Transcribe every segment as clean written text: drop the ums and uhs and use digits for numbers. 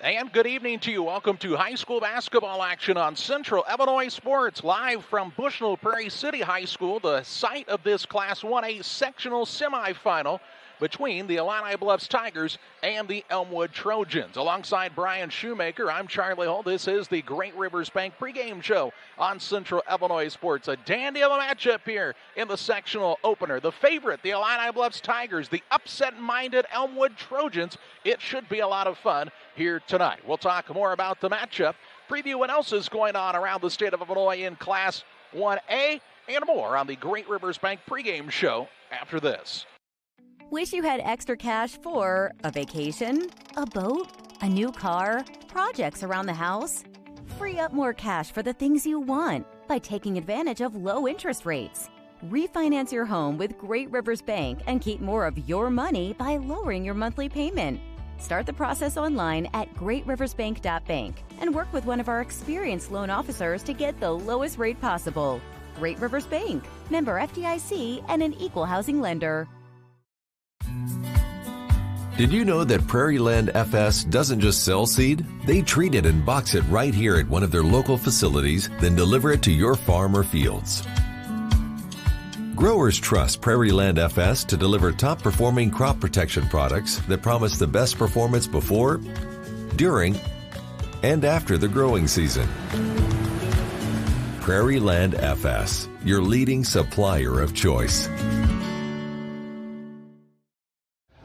And good evening to you. Welcome to high school basketball action on Central Illinois Sports, live from Bushnell Prairie City High School, the site of this Class 1A sectional semifinal between the Illini Bluffs Tigers and the Elmwood Trojans. Alongside Brian Shoemaker, I'm Charlie Hull. This is the Great Rivers Bank pregame show on Central Illinois Sports. A dandy of a matchup here in the sectional opener. The favorite, the Illini Bluffs Tigers, the upset-minded Elmwood Trojans. It should be a lot of fun here tonight. We'll talk more about the matchup, preview what else is going on around the state of Illinois in Class 1A, and more on the Great Rivers Bank pregame show after this. Wish you had extra cash for a vacation, a boat, a new car, projects around the house? Free up more cash for the things you want by taking advantage of low interest rates. Refinance your home with Great Rivers Bank and keep more of your money by lowering your monthly payment. Start the process online at greatriversbank.bank and work with one of our experienced loan officers to get the lowest rate possible. Great Rivers Bank, member FDIC, and an equal housing lender. Did you know that Prairie Land FS doesn't just sell seed? They treat it and box it right here at one of their local facilities, then deliver it to your farm or fields. Growers trust Prairie Land FS to deliver top-performing crop protection products that promise the best performance before, during, and after the growing season. Prairie Land FS, your leading supplier of choice.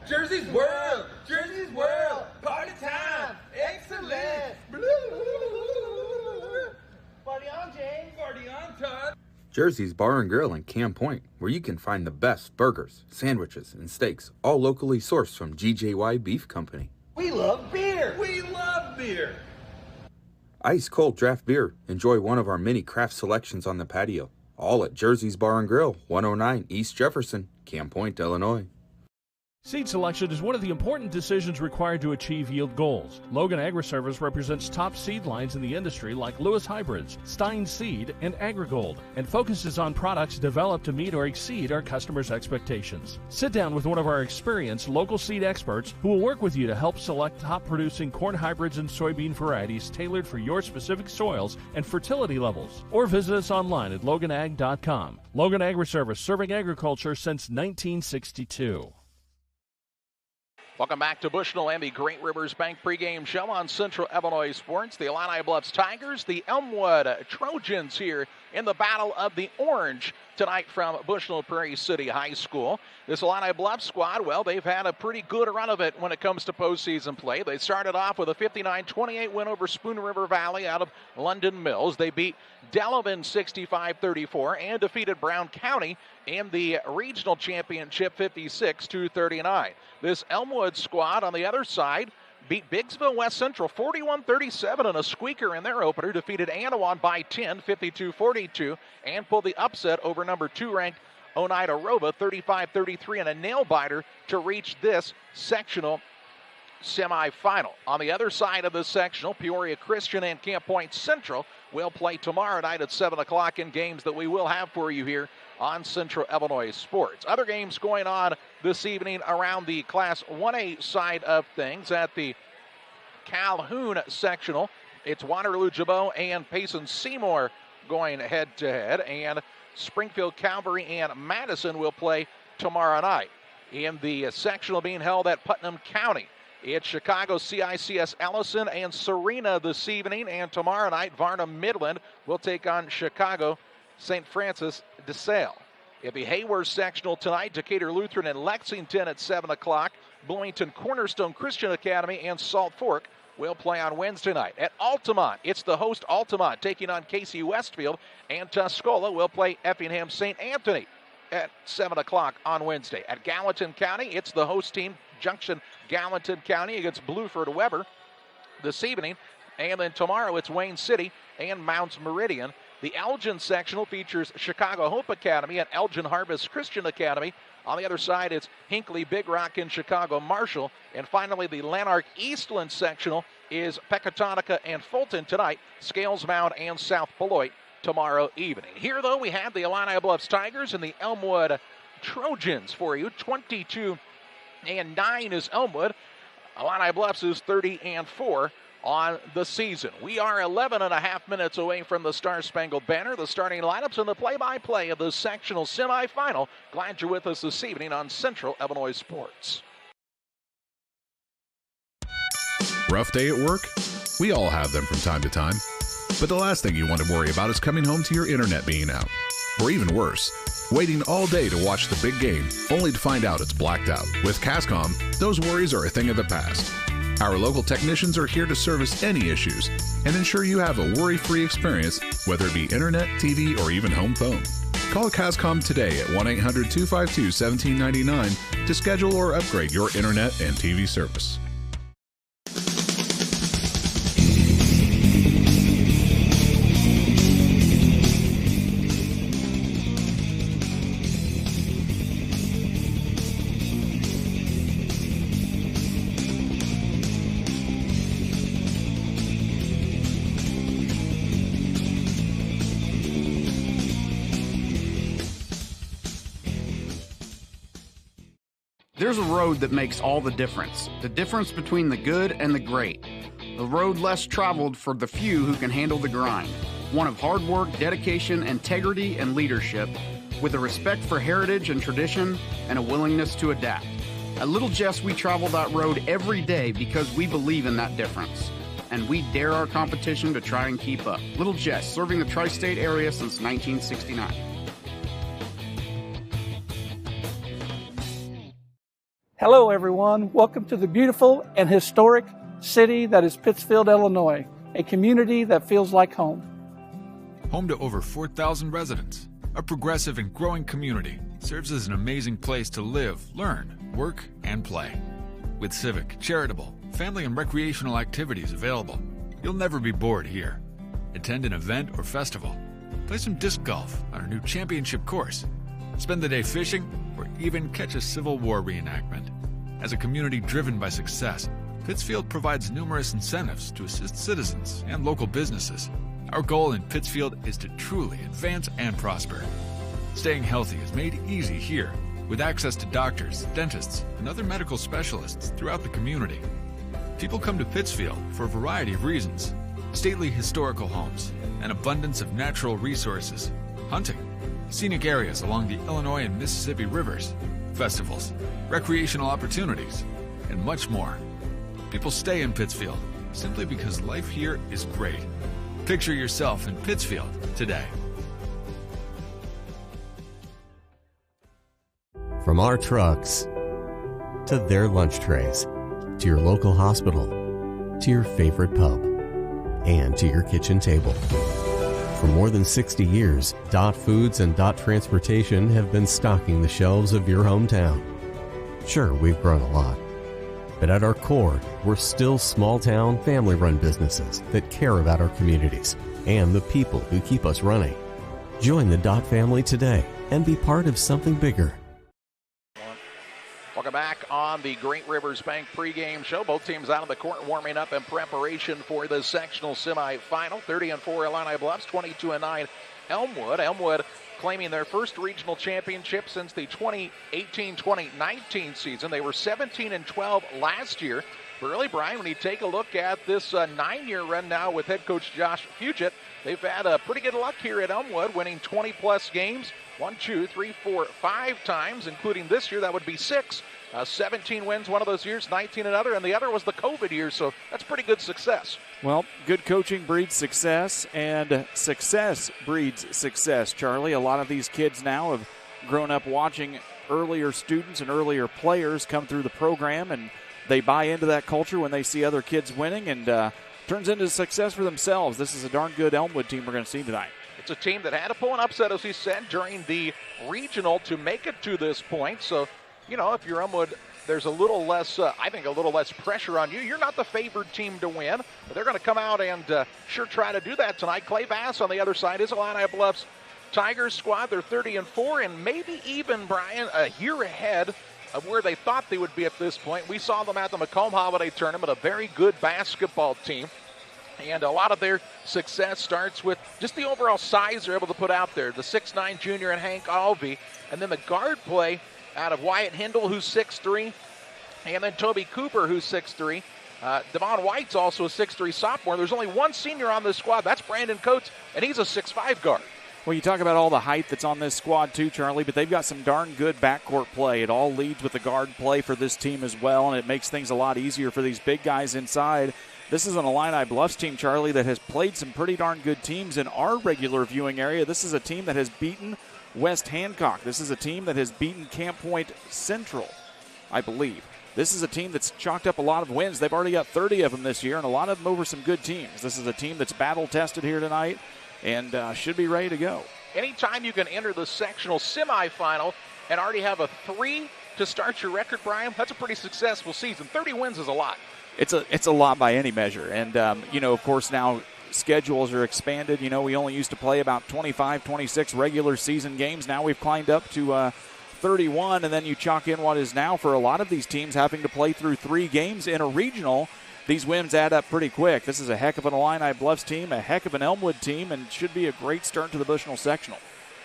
Jersey's World! Jersey's World! Party time! Excellent! Party on, James! Party on, Todd! Jersey's Bar and Grill in Camp Point, where you can find the best burgers, sandwiches, and steaks, all locally sourced from GJY Beef Company. We love beer! We love beer! Ice cold draft beer. Enjoy one of our many craft selections on the patio. All at Jersey's Bar and Grill, 109 East Jefferson, Camp Point, Illinois. Seed selection is one of the important decisions required to achieve yield goals. Logan Agri-Service represents top seed lines in the industry like Lewis Hybrids, Stein Seed, and AgriGold, and focuses on products developed to meet or exceed our customers' expectations. Sit down with one of our experienced local seed experts who will work with you to help select top-producing corn hybrids and soybean varieties tailored for your specific soils and fertility levels. Or visit us online at loganag.com. Logan Agri-Service, serving agriculture since 1962. Welcome back to Bushnell and the Great Rivers Bank pregame show on Central Illinois Sports. The Illini Bluffs Tigers, the Elmwood Trojans here in the Battle of the Orange tonight from Bushnell Prairie City High School. This Illini Bluffs squad, well, they've had a pretty good run of it when it comes to postseason play. They started off with a 59-28 win over Spoon River Valley out of London Mills. They beat Delavan 65-34 and defeated Brown County in the regional championship 56-39. This Elmwood squad on the other side beat Biggsville West Central 41-37 in a squeaker in their opener, defeated Anawan by 10, 52-42, and pulled the upset over number 2 ranked Oneida Roba 35-33 in a nail-biter to reach this sectional semifinal. On the other side of the sectional, Peoria Christian and Camp Point Central will play tomorrow night at 7 o'clock in games that we will have for you here on Central Illinois Sports. Other games going on this evening around the Class 1A side of things at the Calhoun sectional. It's Waterloo-Jabot and Payson-Seymour going head-to-head, and Springfield Calvary and Madison will play tomorrow night. In the sectional being held at Putnam County, it's Chicago CICS Ellison and Serena this evening, and tomorrow night Varnum Midland will take on Chicago St. Francis de Sales. At the Hayward sectional tonight, Decatur Lutheran and Lexington at 7 o'clock. Bloomington Cornerstone Christian Academy and Salt Fork will play on Wednesday night. At Altamont, it's the host Altamont taking on Casey Westfield, and Tuscola will play Effingham St. Anthony at 7 o'clock on Wednesday. At Gallatin County, it's the host team Junction Gallatin County against Bluford Weber this evening. And then tomorrow it's Wayne City and Mounts Meridian. The Elgin sectional features Chicago Hope Academy and Elgin Harvest Christian Academy. On the other side, it's Hinckley Big Rock and Chicago Marshall. And finally, the Lanark Eastland sectional is Pecatonica and Fulton tonight, Scales Mound and South Beloit tomorrow evening. Here, though, we have the Illini Bluffs Tigers and the Elmwood Trojans for you. 22-9 is Elmwood. Illini Bluffs is 30-4 on the season. We are 11 and a half minutes away from the Star-Spangled Banner. The starting lineups and the play-by-play of the sectional semifinal. Glad you're with us this evening on Central Illinois Sports. Rough day at work? We all have them from time to time. But the last thing you want to worry about is coming home to your internet being out. Or even worse, waiting all day to watch the big game, only to find out it's blacked out. With Cascom, those worries are a thing of the past. Our local technicians are here to service any issues and ensure you have a worry-free experience, whether it be internet, TV, or even home phone. Call Cascom today at 1-800-252-1799 to schedule or upgrade your internet and TV service. There's a road that makes all the difference between the good and the great. The road less traveled for the few who can handle the grind. One of hard work, dedication, integrity, and leadership, with a respect for heritage and tradition and a willingness to adapt. At Little Jess, we travel that road every day because we believe in that difference. And we dare our competition to try and keep up. Little Jess, serving the tri-state area since 1969. Hello, everyone. Welcome to the beautiful and historic city that is Pittsfield, Illinois, a community that feels like home. Home to over 4,000 residents, a progressive and growing community, serves as an amazing place to live, learn, work, and play. With civic, charitable, family, and recreational activities available, you'll never be bored here. Attend an event or festival, play some disc golf on our new championship course, spend the day fishing, or even catch a Civil War reenactment. As a community driven by success, Pittsfield provides numerous incentives to assist citizens and local businesses. Our goal in Pittsfield is to truly advance and prosper. Staying healthy is made easy here, with access to doctors, dentists, and other medical specialists throughout the community. People come to Pittsfield for a variety of reasons: stately historical homes, an abundance of natural resources, hunting, scenic areas along the Illinois and Mississippi rivers, festivals, recreational opportunities, and much more. People stay in Pittsfield simply because life here is great. Picture yourself in Pittsfield today. From our trucks to their lunch trays, to your local hospital, to your favorite pub, and to your kitchen table. For more than 60 years, Dot Foods and Dot Transportation have been stocking the shelves of your hometown. Sure, we've grown a lot, but at our core, we're still small-town, family-run businesses that care about our communities and the people who keep us running. Join the Dot family today and be part of something bigger. Welcome back on the Great Rivers Bank pregame show. Both teams out on the court warming up in preparation for the sectional semifinal. 30-4 Illini Bluffs, 22-9 Elmwood. Elmwood claiming their first regional championship since the 2018-2019 season. They were 17-12 last year. But really, Brian, when you take a look at this 9-year run now with head coach Josh Fugit, they've had pretty good luck here at Elmwood, winning 20-plus games. 1, 2, 3, 4, 5 times, including this year. That would be 6. 17 wins one of those years, 19 another, and the other was the COVID year, so that's pretty good success. Well, good coaching breeds success, and success breeds success, Charlie. A lot of these kids now have grown up watching earlier students and earlier players come through the program, and they buy into that culture when they see other kids winning, and turns into success for themselves. This is a darn good Elmwood team we're going to see tonight. It's a team that had to pull an upset, as he said, during the regional to make it to this point. So, you know, if you're Elmwood, there's a little less, I think, a little less pressure on you. You're not the favored team to win, but they're going to come out and sure try to do that tonight. Clay Bass on the other side is Illini Bluffs Tigers squad. They're 30-4 and maybe even, Brian, a year ahead of where they thought they would be at this point. We saw them at the Macomb Holiday Tournament, a very good basketball team. And a lot of their success starts with just the overall size they're able to put out there. The 6'9 junior and Hank Alvey. And then the guard play out of Wyatt Hindle, who's 6'3. And then Toby Cooper, who's 6'3. Devon White's also a 6'3 sophomore. There's only one senior on this squad. That's Brandon Coates, and he's a 6'5 guard. Well, you talk about all the height that's on this squad too, Charlie, but they've got some darn good backcourt play. It all leads with the guard play for this team as well, and it makes things a lot easier for these big guys inside. This is an Illini Bluffs team, Charlie, that has played some pretty darn good teams in our regular viewing area. This is a team that has beaten West Hancock. This is a team that has beaten Camp Point Central, I believe. This is a team that's chalked up a lot of wins. They've already got 30 of them this year, and a lot of them over some good teams. This is a team that's battle-tested here tonight and should be ready to go. Anytime you can enter the sectional semifinal and already have a 3 to start your record, Brian, that's a pretty successful season. 30 wins is a lot. It's a lot by any measure. And, of course, now schedules are expanded. We only used to play about 25, 26 regular season games. Now we've climbed up to 31, and then you chalk in what is now for a lot of these teams having to play through 3 games in a regional. These wins add up pretty quick. This is a heck of an Illini Bluffs team, a heck of an Elmwood team, and should be a great start to the Bushnell Sectional.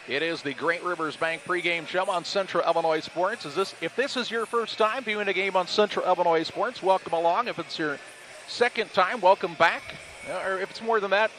It is the Great Rivers Bank pregame show on Central Illinois Sports. If this is your first time viewing a game on Central Illinois Sports, welcome along. If it's your second time, welcome back. Or if it's more than that,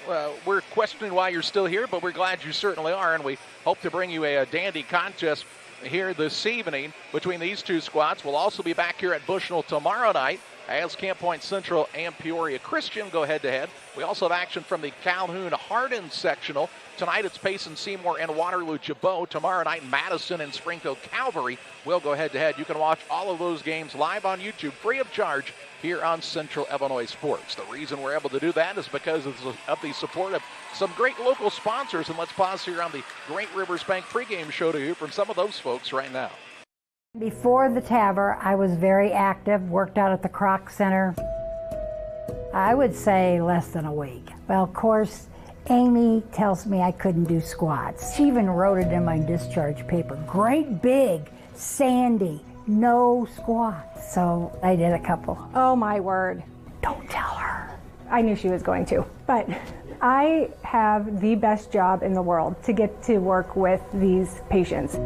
we're questioning why you're still here, but we're glad you certainly are, and we hope to bring you a dandy contest here this evening between these two squads. We'll also be back here at Bushnell tomorrow night as Camp Point Central and Peoria Christian go head-to-head. We also have action from the Calhoun-Hardin sectional. Tonight it's Payson Seymour and Waterloo-Chabot. Tomorrow night, Madison and Springfield Calvary will go head-to-head. You can watch all of those games live on YouTube, free of charge, here on Central Illinois Sports. The reason we're able to do that is because of the support of some great local sponsors. And let's pause here on the Great Rivers Bank pregame show to hear from some of those folks right now. Before the TAVR, I was very active, worked out at the Croc Center. I would say less than a week. Well, of course, Amy tells me I couldn't do squats. She even wrote it in my discharge paper. Great big, Sandy, no squats. So I did a couple. Oh my word. Don't tell her. I knew she was going to, but I have the best job in the world to get to work with these patients.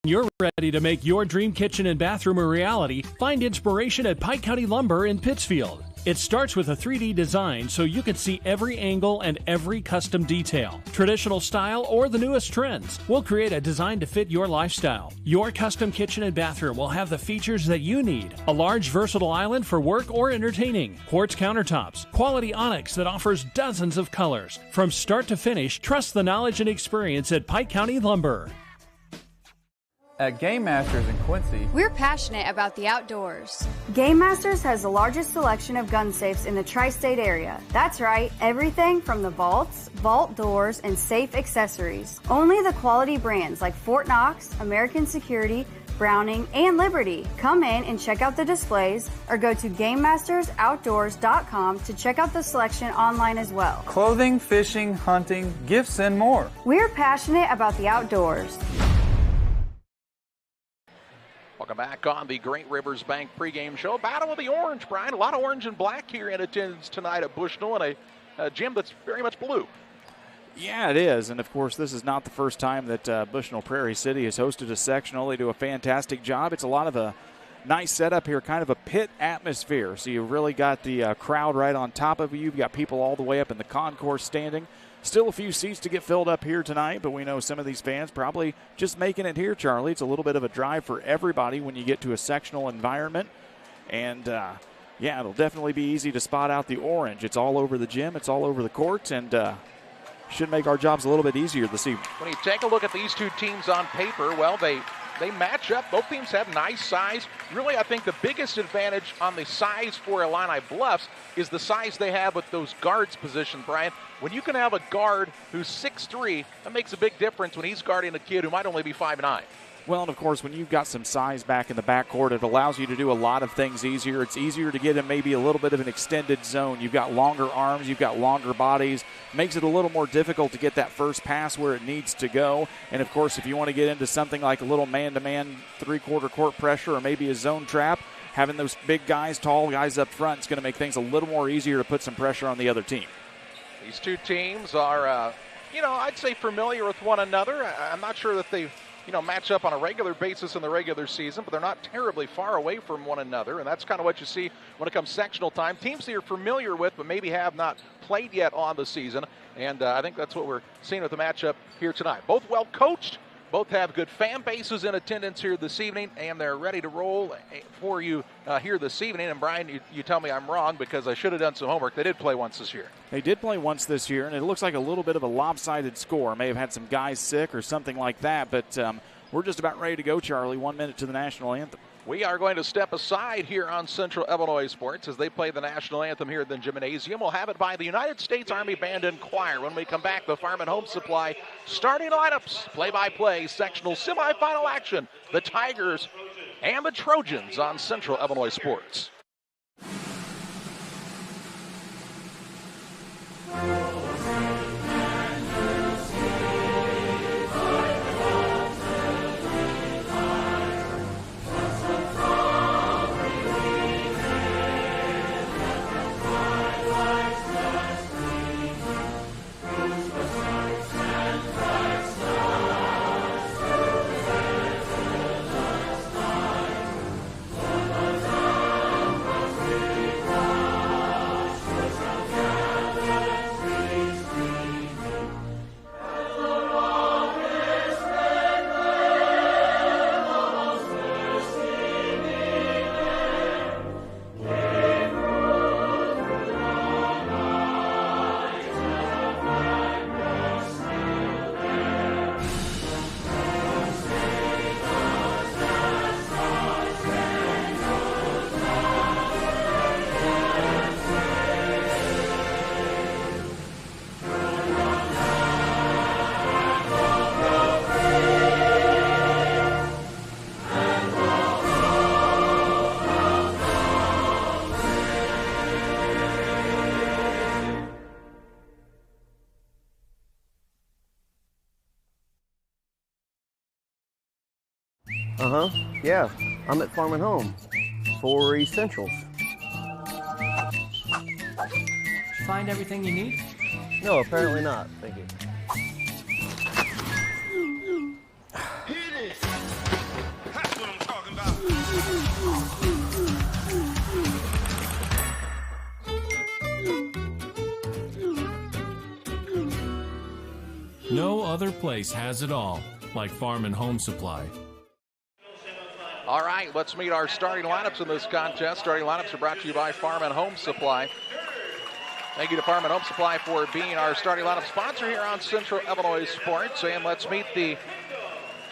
You're ready to make your dream kitchen and bathroom a reality. Find inspiration at Pike County Lumber in Pittsfield. It starts with a 3D design so you can see every angle and every custom detail. Traditional style or the newest trends. We'll create a design to fit your lifestyle. Your custom kitchen and bathroom will have the features that you need. A large versatile island for work or entertaining. Quartz countertops. Quality onyx that offers dozens of colors. From start to finish, trust the knowledge and experience at Pike County Lumber. At Game Masters in Quincy, we're passionate about the outdoors. Game Masters has the largest selection of gun safes in the tri-state area. That's right, everything from the vaults, vault doors, and safe accessories. Only the quality brands like Fort Knox, American Security, Browning, and Liberty. Come in and check out the displays or go to GameMastersOutdoors.com to check out the selection online as well. Clothing, fishing, hunting, gifts, and more. We're passionate about the outdoors. Welcome back on the Great Rivers Bank pregame show. Battle of the Orange, Brian. A lot of orange and black here in attendance tonight at Bushnell, and a gym that's very much blue. Yeah, it is. And, of course, this is not the first time that Bushnell Prairie City has hosted a sectional. They do a fantastic job. It's a lot of a nice setup here, kind of a pit atmosphere. So you really got the crowd right on top of you. You've got people all the way up in the concourse standing. Still a few seats to get filled up here tonight, but we know some of these fans probably just making it here, Charlie. It's a little bit of a drive for everybody when you get to a sectional environment. And, yeah, it'll definitely be easy to spot out the orange. It's all over the gym. It's all over the courts, and should make our jobs a little bit easier this evening. When you take a look at these two teams on paper, well, they match up. Both teams have nice size. Really, I think the biggest advantage on the size for Illini Bluffs is the size they have with those guards positioned, Brian. When you can have a guard who's 6'3", that makes a big difference when he's guarding a kid who might only be 5'9". Well, and of course, when you've got some size back in the backcourt, it allows you to do a lot of things easier. It's easier to get in maybe a little bit of an extended zone. You've got longer arms, you've got longer bodies. Makes it a little more difficult to get that first pass where it needs to go. And of course, if you want to get into something like a little man-to-man three-quarter court pressure or maybe a zone trap, having those big guys, tall guys up front is going to make things a little more easier to put some pressure on the other team. These two teams are, I'd say familiar with one another. I'm not sure that they, match up on a regular basis in the regular season, but they're not terribly far away from one another, and that's kind of what you see when it comes sectional time. Teams that you're familiar with, but maybe have not played yet on the season, and I think that's what we're seeing with the matchup here tonight. Both well coached. Both have good fan bases in attendance here this evening, and they're ready to roll for you here this evening. And, Brian, you tell me I'm wrong because I should have done some homework. They did play once this year. They did play once this year, and it looks like a little bit of a lopsided score. May have had some guys sick or something like that, but we're just about ready to go, Charlie. 1 minute to the national anthem. We are going to step aside here on Central Illinois Sports as they play the national anthem here at the gymnasium. We'll have it by the United States Army Band and Choir. When we come back, the Farm and Home Supply starting lineups, play-by-play, sectional semifinal action, the Tigers and the Trojans on Central Illinois Sports. Yeah, I'm at Farm and Home for Essentials. Find everything you need? No, apparently not. Thank you. Hit it! That's what I'm talking about. No other place has it all like Farm and Home Supply. All right, let's meet our starting lineups in this contest. Starting lineups are brought to you by Farm and Home Supply. Thank you to Farm and Home Supply for being our starting lineup sponsor here on Central Illinois Sports. And let's meet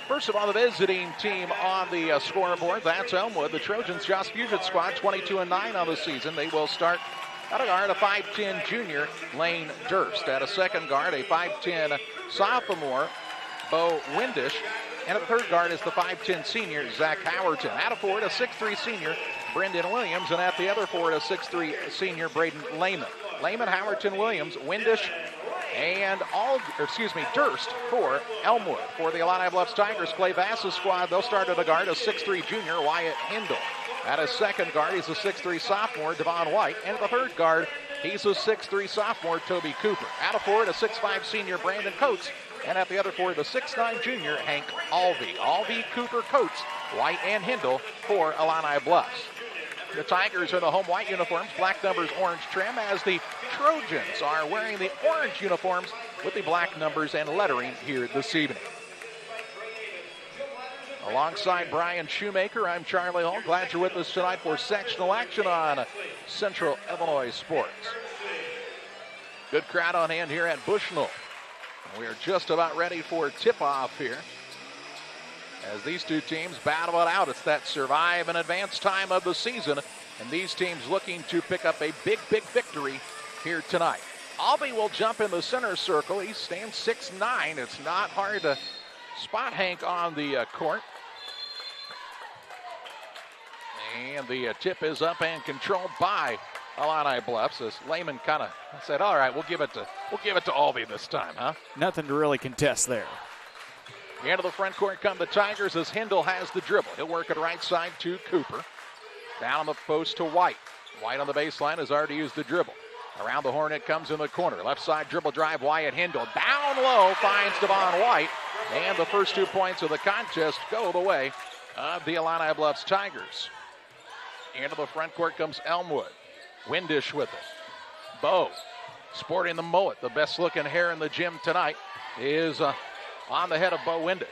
first of all, the visiting team on the scoreboard. That's Elmwood. The Trojans Jost Fusion squad, 22-9 on the season. They will start at a guard, a 5'10 junior, Lane Durst. At a second guard, a 5'10 sophomore, Bo Windish. And at the third guard is the 5'10 senior, Zach Howerton. At a forward, a 6'3 senior, Brendan Williams. And at the other forward, a 6'3 senior, Braden Lehman. Lehman, Howerton, Williams, Windish, and Durst for Elmwood. For the Illini Bluffs Tigers, Clay Bass's squad, they'll start at a guard, a 6'3 junior, Wyatt Hindle. At his second guard, he's a 6'3 sophomore, Devon White. And at the third guard, he's a 6'3 sophomore, Toby Cooper. At a forward, a 6'5 senior, Brandon Coates. And at the other forward, the 6'9 junior, Hank Alvey. Alvey, Cooper, Coates, White, and Hindle for Illini Bluffs. The Tigers are the home white uniforms, black numbers, orange trim, as the Trojans are wearing the orange uniforms with the black numbers and lettering here this evening. Alongside Brian Shoemaker, I'm Charlie Hall. Glad you're with us tonight for sectional action on Central Illinois Sports. Good crowd on hand here at Bushnell. We are just about ready for tip-off here as these two teams battle it out. It's that survive and advance time of the season, and these teams looking to pick up a big, big victory here tonight. Alvey will jump in the center circle. He stands 6'9". It's not hard to spot Hank on the court. And the tip is up and controlled by Illini Bluffs as Lehman kind of said, all right, we'll give it to Alvey this time, huh? Nothing to really contest there. Into the front court come the Tigers as Hindle has the dribble. He'll work it right side to Cooper. Down on the post to White. White on the baseline has already used the dribble. Around the horn it comes in the corner. Left side dribble drive, Wyatt Hindle. Down low, finds Devon White. And the first 2 points of the contest go the way of the Illini Bluffs Tigers. Into the front court comes Elmwood. Windish with it. Bo, sporting the mullet. The best looking hair in the gym tonight is on the head of Bo Windish.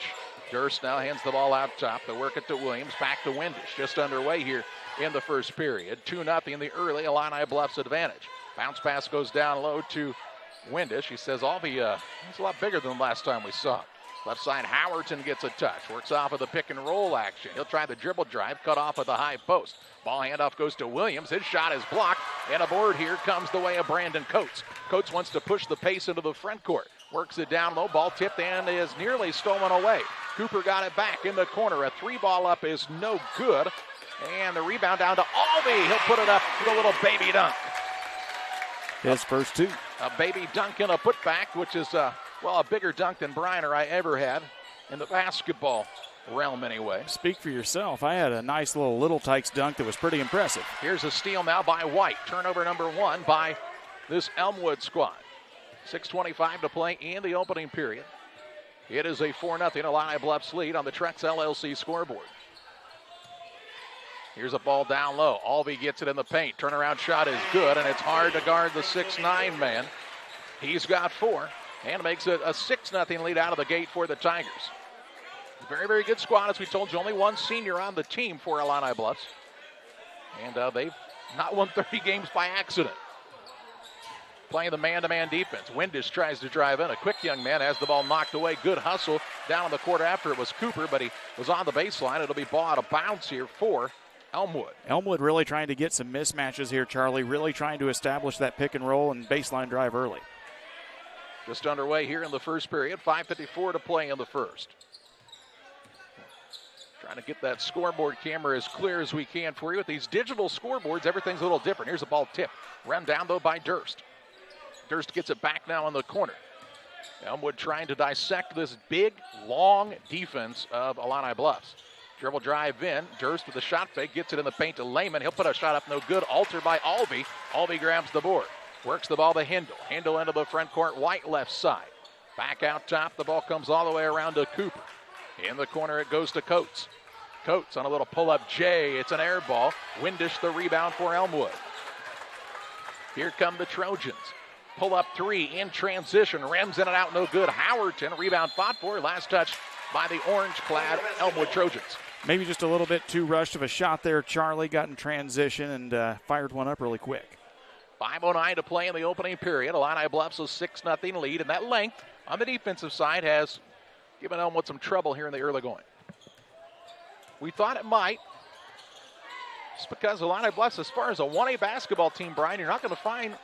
Durst now hands the ball out top. They work it to Williams. Back to Windish. Just underway here in the first period. 2-0 the early Illini Bluffs advantage. Bounce pass goes down low to Windish. He says, he's a lot bigger than the last time we saw him. Left side, Howerton gets a touch. Works off of the pick and roll action. He'll try the dribble drive, cut off at the high post. Ball handoff goes to Williams. His shot is blocked. And a board here comes the way of Brandon Coates. Coates wants to push the pace into the front court. Works it down low. Ball tipped and is nearly stolen away. Cooper got it back in the corner. A 3-ball up is no good. And the rebound down to Alvey. He'll put it up with a little baby dunk. His first 2. A baby dunk and a putback, which is, a bigger dunk than Brian or I ever had in the basketball realm anyway. Speak for yourself. I had a nice Little Tykes dunk that was pretty impressive. Here's a steal now by White. Turnover number 1 by this Elmwood squad. 6:25 to play in the opening period. It is a 4-0 Illini Bluffs lead on the Trex LLC scoreboard. Here's a ball down low. Alvey gets it in the paint. Turnaround shot is good, and it's hard to guard the 6'9" man. He's got 4 and makes it a 6-0 lead out of the gate for the Tigers. Very, very good squad, as we told you. Only one senior on the team for Illini Bluffs. And they've not won 30 games by accident. Playing the man-to-man defense. Windish tries to drive in. A quick young man has the ball knocked away. Good hustle down in the court after it was Cooper, but he was on the baseline. It'll be ball out of bounds here for Elmwood. Elmwood really trying to get some mismatches here, Charlie. Really trying to establish that pick and roll and baseline drive early. Just underway here in the first period. 5:54 to play in the first. Trying to get that scoreboard camera as clear as we can for you. With these digital scoreboards, everything's a little different. Here's a ball tip. Run down, though, by Durst. Durst gets it back now in the corner. Elmwood trying to dissect this big, long defense of Illini Bluffs. Dribble drive in. Durst with a shot fake. Gets it in the paint to Lehman. He'll put a shot up no good. Altered by Alvey. Alvey grabs the board. Works the ball to Hindle. Hindle into the front court. White left side. Back out top. The ball comes all the way around to Cooper. In the corner it goes to Coates. Coates on a little pull-up J. It's an air ball. Windish the rebound for Elmwood. Here come the Trojans. Pull-up 3 in transition. Rims in and out, no good. Howerton, rebound fought for. Last touch by the orange-clad Elmwood Trojans. Maybe just a little bit too rushed of a shot there. Charlie got in transition and fired one up really quick. 5:09 to play in the opening period. Illini Bluffs a 6-0 lead, and that length on the defensive side has given Elmwood some trouble here in the early going. We thought it might. It's because Illini Bluffs, as far as a 1A basketball team, Brian, you're not going to find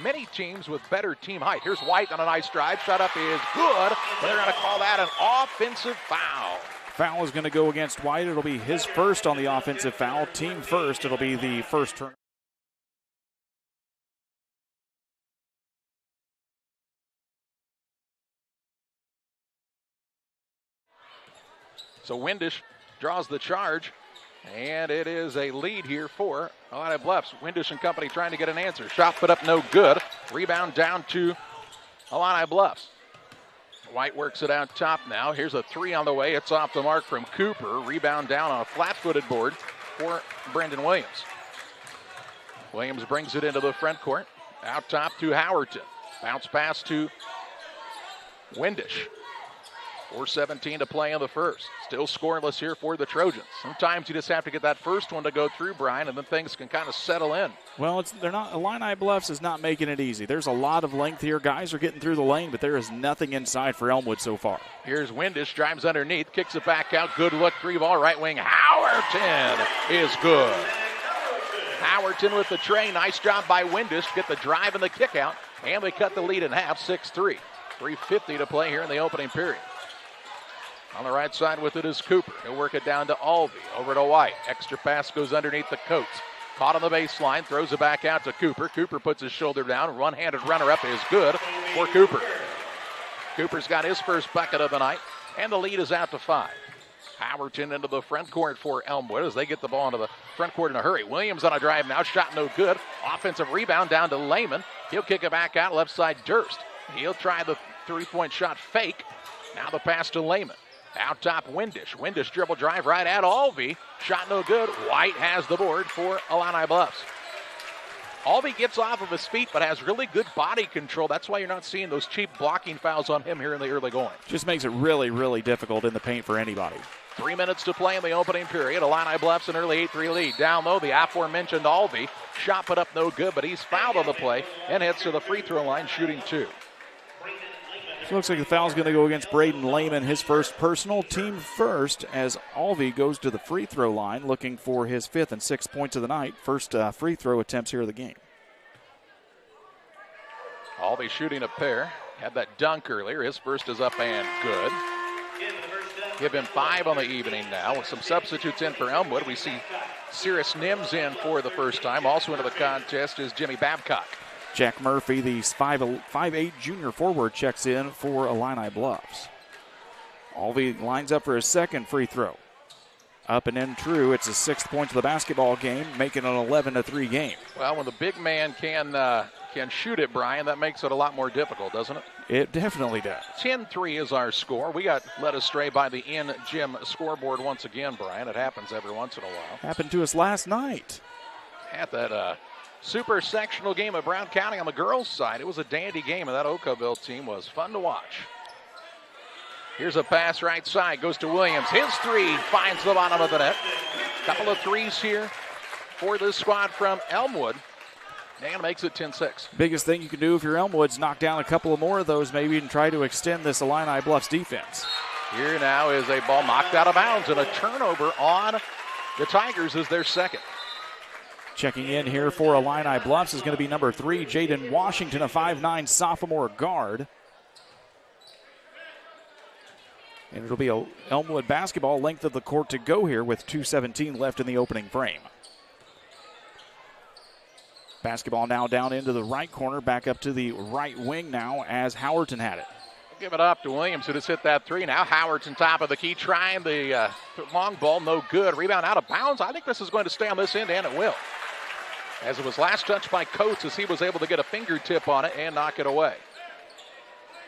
many teams with better team height. Here's White on a nice drive. Shot up is good, but they're going to call that an offensive foul. Foul is going to go against White. It'll be his first on the offensive foul. Team first. It'll be the first turn. So Windish draws the charge, and it is a lead here for Illini Bluffs. Windish and company trying to get an answer. Shot put up no good. Rebound down to Illini Bluffs. White works it out top now. Here's a 3 on the way. It's off the mark from Cooper. Rebound down on a flat-footed board for Brendan Williams. Williams brings it into the front court. Out top to Howerton. Bounce pass to Windish. 4:17 to play in the first. Still scoreless here for the Trojans. Sometimes you just have to get that first one to go through, Brian, and then things can kind of settle in. Well, Illini Bluffs is not making it easy. There's a lot of length here. Guys are getting through the lane, but there is nothing inside for Elmwood so far. Here's Windish, drives underneath, kicks it back out. Good look, 3-ball, right wing. Howerton is good. Howerton with the tray. Nice job by Windish. Get the drive and the kick out, and they cut the lead in half, 6-3. 3:50 to play here in the opening period. On the right side with it is Cooper. He'll work it down to Alvey. Over to White. Extra pass goes underneath the Coates. Caught on the baseline. Throws it back out to Cooper. Cooper puts his shoulder down. One-handed runner-up is good for Cooper. Cooper's got his first bucket of the night, and the lead is out to 5. Howerton into the front court for Elmwood as they get the ball into the front court in a hurry. Williams on a drive now, shot no good. Offensive rebound down to Lehman. He'll kick it back out, left side Durst. He'll try the three-point shot fake. Now the pass to Lehman. Out top, Windish. Windish dribble drive right at Alvey. Shot no good. White has the board for Illini Bluffs. Alvey gets off of his feet but has really good body control. That's why you're not seeing those cheap blocking fouls on him here in the early going. Just makes it really, really difficult in the paint for anybody. 3 minutes to play in the opening period. Illini Bluffs an early 8-3 lead. Down low, the aforementioned Alvey. Shot put up no good, but he's fouled on the play and heads to the free throw line shooting 2. So looks like the foul's going to go against Braden Lehman, his first personal, team first, as Alvey goes to the free throw line looking for his 5th and 6th points of the night. First free throw attempts here of the game. Alvey shooting a pair. Had that dunk earlier. His first is up and good. Give him 5 on the evening now. With some substitutes in for Elmwood, we see Cirrus Nims in for the first time. Also into the contest is Jimmy Babcock. Jack Murphy, the 5'8" junior forward, checks in for Illini Bluffs. Alvey lines up for his second free throw. Up and in true. It's his 6th point of the basketball game, making it an 11-3 game. Well, when the big man can shoot it, Brian, that makes it a lot more difficult, doesn't it? It definitely does. 10-3 is our score. We got led astray by the in-gym scoreboard once again, Brian. It happens every once in a while. Happened to us last night. At that super sectional game of Brown County on the girls' side. It was a dandy game, and that Oakville team was fun to watch. Here's a pass right side, goes to Williams. His 3 finds the bottom of the net. Couple of threes here for this squad from Elmwood. And makes it 10-6. Biggest thing you can do if you're Elmwood's knock down a couple of more of those maybe and try to extend this Illini Bluffs defense. Here now is a ball knocked out of bounds, and a turnover on the Tigers is their second. Checking in here for Illini Bluffs is going to be number 3, Jaden Washington, a 5'9" sophomore guard. And it'll be a Elmwood basketball, length of the court to go here with 2:17 left in the opening frame. Basketball now down into the right corner, back up to the right wing now as Howerton had it. Give it up to Williams, who just hit that 3. Now Howard's on top of the key, trying the long ball, no good. Rebound out of bounds. I think this is going to stay on this end, and it will. As it was last touched by Coates, as he was able to get a fingertip on it and knock it away.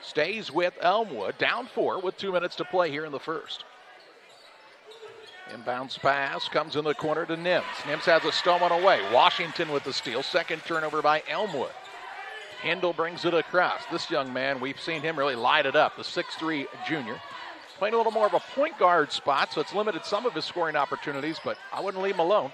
Stays with Elmwood, down 4 with 2 minutes to play here in the first. Inbounds pass comes in the corner to Nims. Nims has a stolen away. Washington with the steal. Second turnover by Elmwood. Hindle brings it across. This young man, we've seen him really light it up. The 6'3" junior. Playing a little more of a point guard spot, so it's limited some of his scoring opportunities, but I wouldn't leave him alone.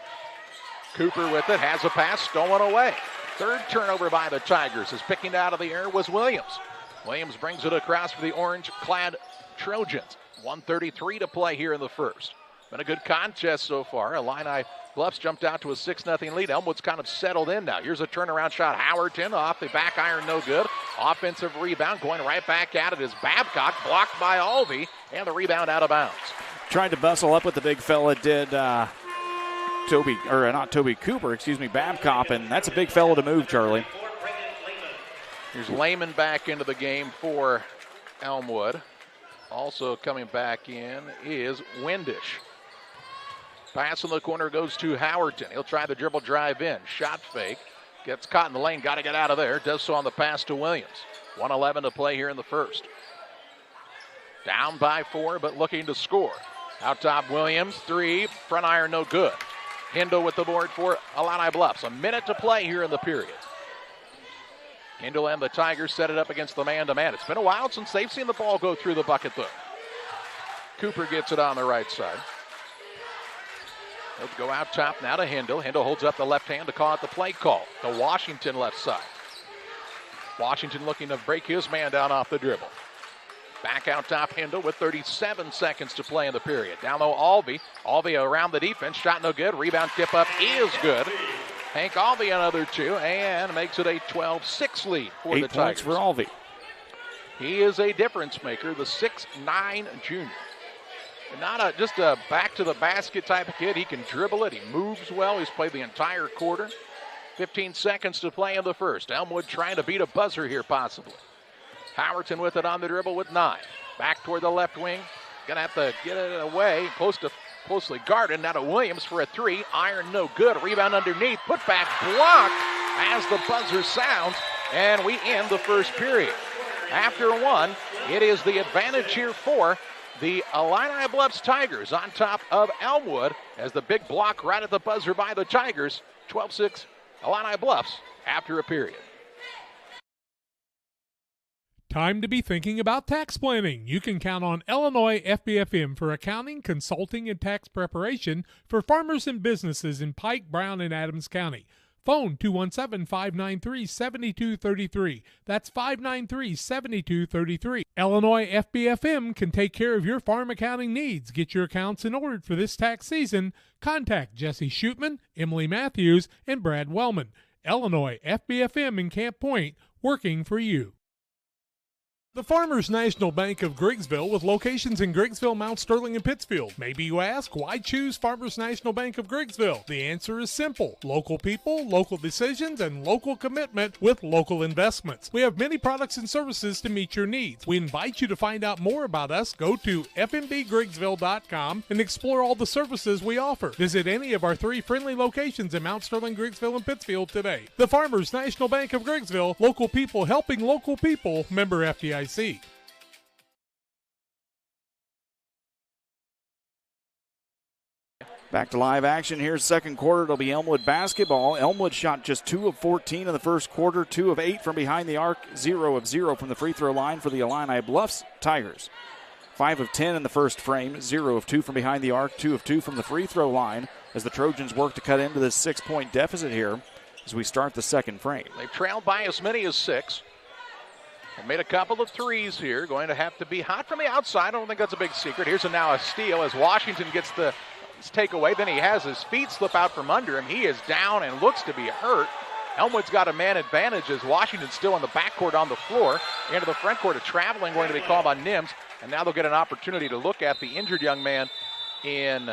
Cooper with it, has a pass, stolen away. Third turnover by the Tigers. As picking out of the air was Williams. Williams brings it across for the orange-clad Trojans. 1:33 to play here in the first. Been a good contest so far. Illini Bluffs jumped out to a 6-0 lead. Elmwood's kind of settled in now. Here's a turnaround shot. Howerton off the back iron, no good. Offensive rebound going right back at it is Babcock, blocked by Alvey, and the rebound out of bounds. Tried to bustle up with the big fella, did Babcock, and that's a big fella to move, Charlie. Here's Lehman back into the game for Elmwood. Also coming back in is Windish. Pass in the corner goes to Howerton. He'll try the dribble drive in. Shot fake. Gets caught in the lane. Got to get out of there. Does so on the pass to Williams. 1:11 to play here in the first. Down by 4, but looking to score. Out top, Williams. 3. Front iron, no good. Hindle with the board for Illini Bluffs. A minute to play here in the period. Hindle and the Tigers set it up against the man-to-man. It's been a while since they've seen the ball go through the bucket, though. Cooper gets it on the right side. He'll go out top now to Hindle. Hindle holds up the left hand to call out the play call. To Washington left side. Washington looking to break his man down off the dribble. Back out top, Hindle with 37 seconds to play in the period. Down low, Alvey. Alvey around the defense. Shot no good. Rebound tip up is good. Hank Alvey another 2 and makes it a 12-6 lead for the Tigers. 8 points for Alvey. He is a difference maker, the 6'9" junior. And not just a back-to-the-basket type of kid. He can dribble it. He moves well. He's played the entire quarter. 15 seconds to play in the first. Elmwood trying to beat a buzzer here, possibly. Howerton with it on the dribble with 9. Back toward the left wing. Gonna have to get it away, closely guarded. Now to Williams for a three. Iron no good. Rebound underneath. Put back block as the buzzer sounds, and we end the first period. After one, it is the advantage here for the Illini Bluffs Tigers on top of Elmwood as the big block right at the buzzer by the Tigers. 12-6 Illini Bluffs after a period. Time to be thinking about tax planning. You can count on Illinois FBFM for accounting, consulting, and tax preparation for farmers and businesses in Pike, Brown, and Adams County. Phone 217-593-7233. That's 593-7233. Illinois FBFM can take care of your farm accounting needs. Get your accounts in order for this tax season. Contact Jesse Shootman, Emily Matthews, and Brad Wellman. Illinois FBFM in Camp Point, working for you. The Farmers National Bank of Griggsville with locations in Griggsville, Mount Sterling, and Pittsfield. Maybe you ask, why choose Farmers National Bank of Griggsville? The answer is simple. Local people, local decisions, and local commitment with local investments. We have many products and services to meet your needs. We invite you to find out more about us. Go to fmbgriggsville.com and explore all the services we offer. Visit any of our 3 friendly locations in Mount Sterling, Griggsville, and Pittsfield today. The Farmers National Bank of Griggsville, local people helping local people, member FDIC. Back to live action. Here's second quarter. It'll be Elmwood basketball. Elmwood shot just 2 of 14 in the first quarter, 2 of 8 from behind the arc, 0 of 0 from the free throw line for the Illini Bluffs Tigers. 5 of 10 in the first frame, 0 of 2 from behind the arc, 2 of 2 from the free throw line as the Trojans work to cut into this 6-point deficit here as we start the second frame. They've trailed by as many as 6. And made a couple of threes here. Going to have to be hot from the outside. I don't think that's a big secret. Here's now a steal as Washington gets the takeaway. Then he has his feet slip out from under him. He is down and looks to be hurt. Elmwood's got a man advantage as Washington's still in the backcourt on the floor. Into the front court, a traveling going to be called on Nims. And now they'll get an opportunity to look at the injured young man in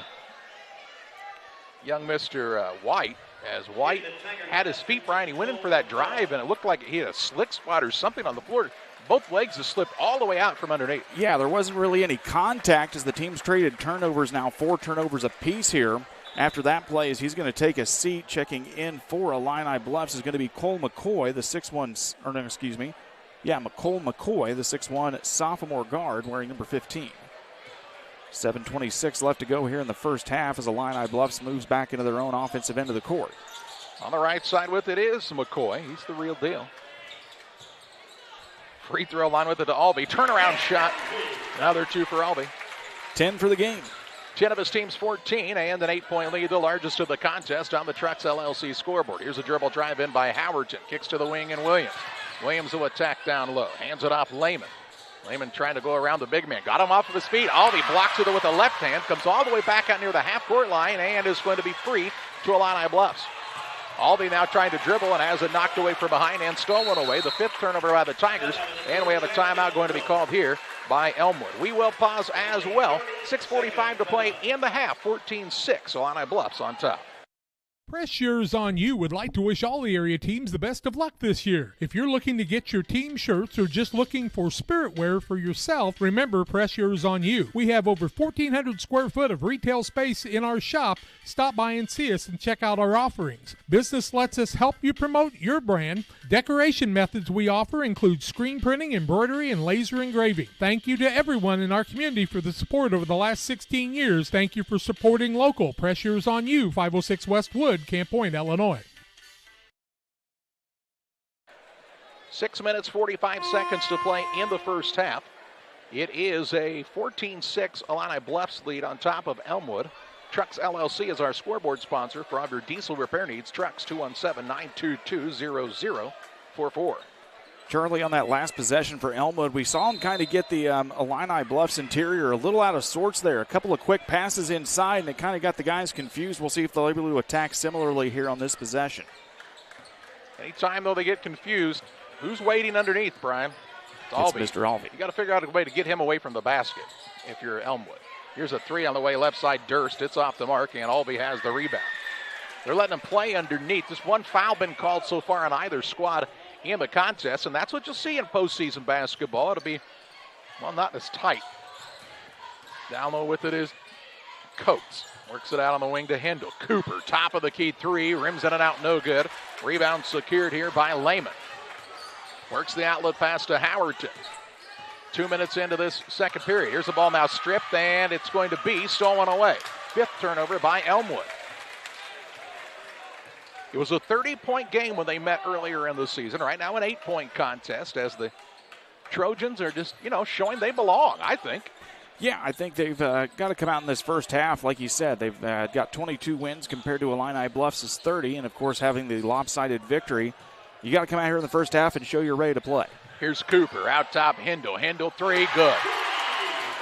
young Mr. White. As White had his feet, Brian, he went in for that drive, and it looked like he had a slick spot or something on the floor. Both legs have slipped all the way out from underneath. Yeah, there wasn't really any contact as the teams traded turnovers now, 4 turnovers apiece here. After that play, as he's going to take a seat, checking in for Illini Bluffs is going to be Cole McCoy, the 6'1", or no, excuse me. Yeah, Cole McCoy, the 6'1" sophomore guard, wearing number 15. 7:26 left to go here in the first half as Illini Bluffs moves back into their own offensive end of the court. On the right side with it is McCoy. He's the real deal. Free throw line with it to Albee. Turnaround shot. Another 2 for Albee. 10 for the game. 10 of his team's 14 and an 8-point lead, the largest of the contest on the Trucks LLC scoreboard. Here's a dribble drive in by Howerton. Kicks to the wing and Williams. Williams will attack down low. Hands it off Lehman. Lehman trying to go around the big man. Got him off of his feet. Albee blocks it with a left hand. Comes all the way back out near the half-court line and is going to be free to Illini Bluffs. Albee now trying to dribble and has it knocked away from behind and stolen away. The 5th turnover by the Tigers. And we have a timeout going to be called here by Elmwood. We will pause as well. 6:45 to play in the half. 14-6. Illini Bluffs on top. Pressures on You would like to wish all the area teams the best of luck this year. If you're looking to get your team shirts or just looking for spirit wear for yourself, remember Pressures on You. We have over 1,400 square foot of retail space in our shop. Stop by and see us and check out our offerings. Business lets us help you promote your brand. Decoration methods we offer include screen printing, embroidery, and laser engraving. Thank you to everyone in our community for the support over the last 16 years. Thank you for supporting local. Pressures on You, 506 West Wood, Camp Point, Illinois. 6 minutes, 45 seconds to play in the first half. It is a 14-6 Illini Bluffs lead on top of Elmwood. Trucks LLC is our scoreboard sponsor for all your diesel repair needs. Trucks 217-922-0044. Charlie, on that last possession for Elmwood, we saw him kind of get the Illini Bluffs interior a little out of sorts there. A couple of quick passes inside, and it kind of got the guys confused. We'll see if they'll be able to attack similarly here on this possession. Anytime, though, they get confused, who's waiting underneath, Brian? It's Mr. Albee. You got to figure out a way to get him away from the basket if you're Elmwood. Here's a 3 on the way, left side, Durst. It's off the mark, and Albee has the rebound. They're letting him play underneath. Just one foul been called so far on either squad in the contest, and that's what you'll see in postseason basketball. It'll be, well, not as tight. Down low with it is Coates. Works it out on the wing to Hindle. Cooper, top of the key three, rims in and out, no good. Rebound secured here by Lehman. Works the outlet pass to Howerton. 2 minutes into this second period. Here's the ball now stripped, and it's going to be stolen away. 5th turnover by Elmwood. It was a 30-point game when they met earlier in the season. Right now an 8-point contest as the Trojans are just, showing they belong, I think. Yeah, I think they've got to come out in this first half. Like you said, they've got 22 wins compared to Illini Bluffs' 30, and, of course, having the lopsided victory. You got to come out here in the first half and show you're ready to play. Here's Cooper, out top Hindle. Hindle three, good.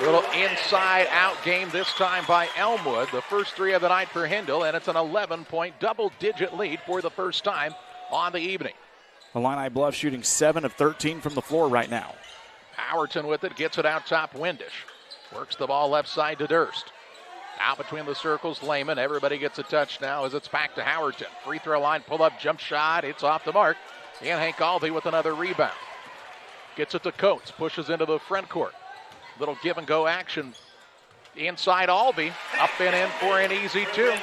A little inside-out game this time by Elmwood. The first three of the night for Hindle, and it's an 11-point double-digit lead for the first time on the evening. Illini Bluffs shooting 7 of 13 from the floor right now. Howerton with it, gets it out top Windish. Works the ball left side to Durst. Out between the circles, Lehman. Everybody gets a touch now as it's back to Howerton. Free throw line, pull-up, jump shot. It's off the mark. And Hank Alvey with another rebound. Gets it to Coates, pushes into the front court. Little give-and-go action inside Alvey. Up and in for an easy 2.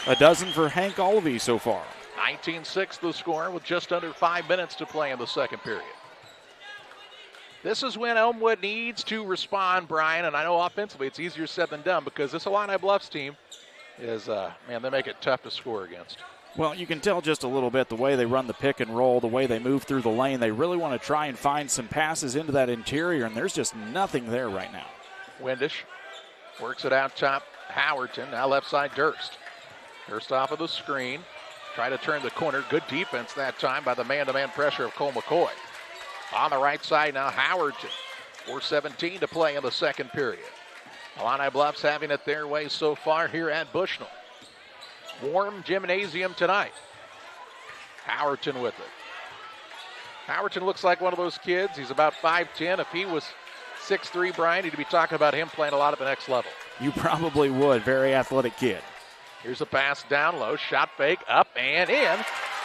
A dozen for Hank Alvey so far. 19-6 the score with just under 5 minutes to play in the second period. This is when Elmwood needs to respond, Brian, and I know offensively it's easier said than done because this Illini Bluffs team is, they make it tough to score against. Well, you can tell just a little bit the way they run the pick and roll, the way they move through the lane. They really want to try and find some passes into that interior, and there's just nothing there right now. Windish works it out top. Howerton, now left side Durst. Durst off of the screen. Try to turn the corner. Good defense that time by the man-to-man pressure of Cole McCoy. On the right side now, Howerton. 4:17 to play in the second period. Illini Bluffs having it their way so far here at Bushnell. Warm gymnasium tonight. Howerton with it. Howerton looks like one of those kids. He's about 5'10". If he was 6'3", Brian, you'd be talking about him playing a lot at the next level. You probably would. Very athletic kid. Here's a pass down low. Shot fake up and in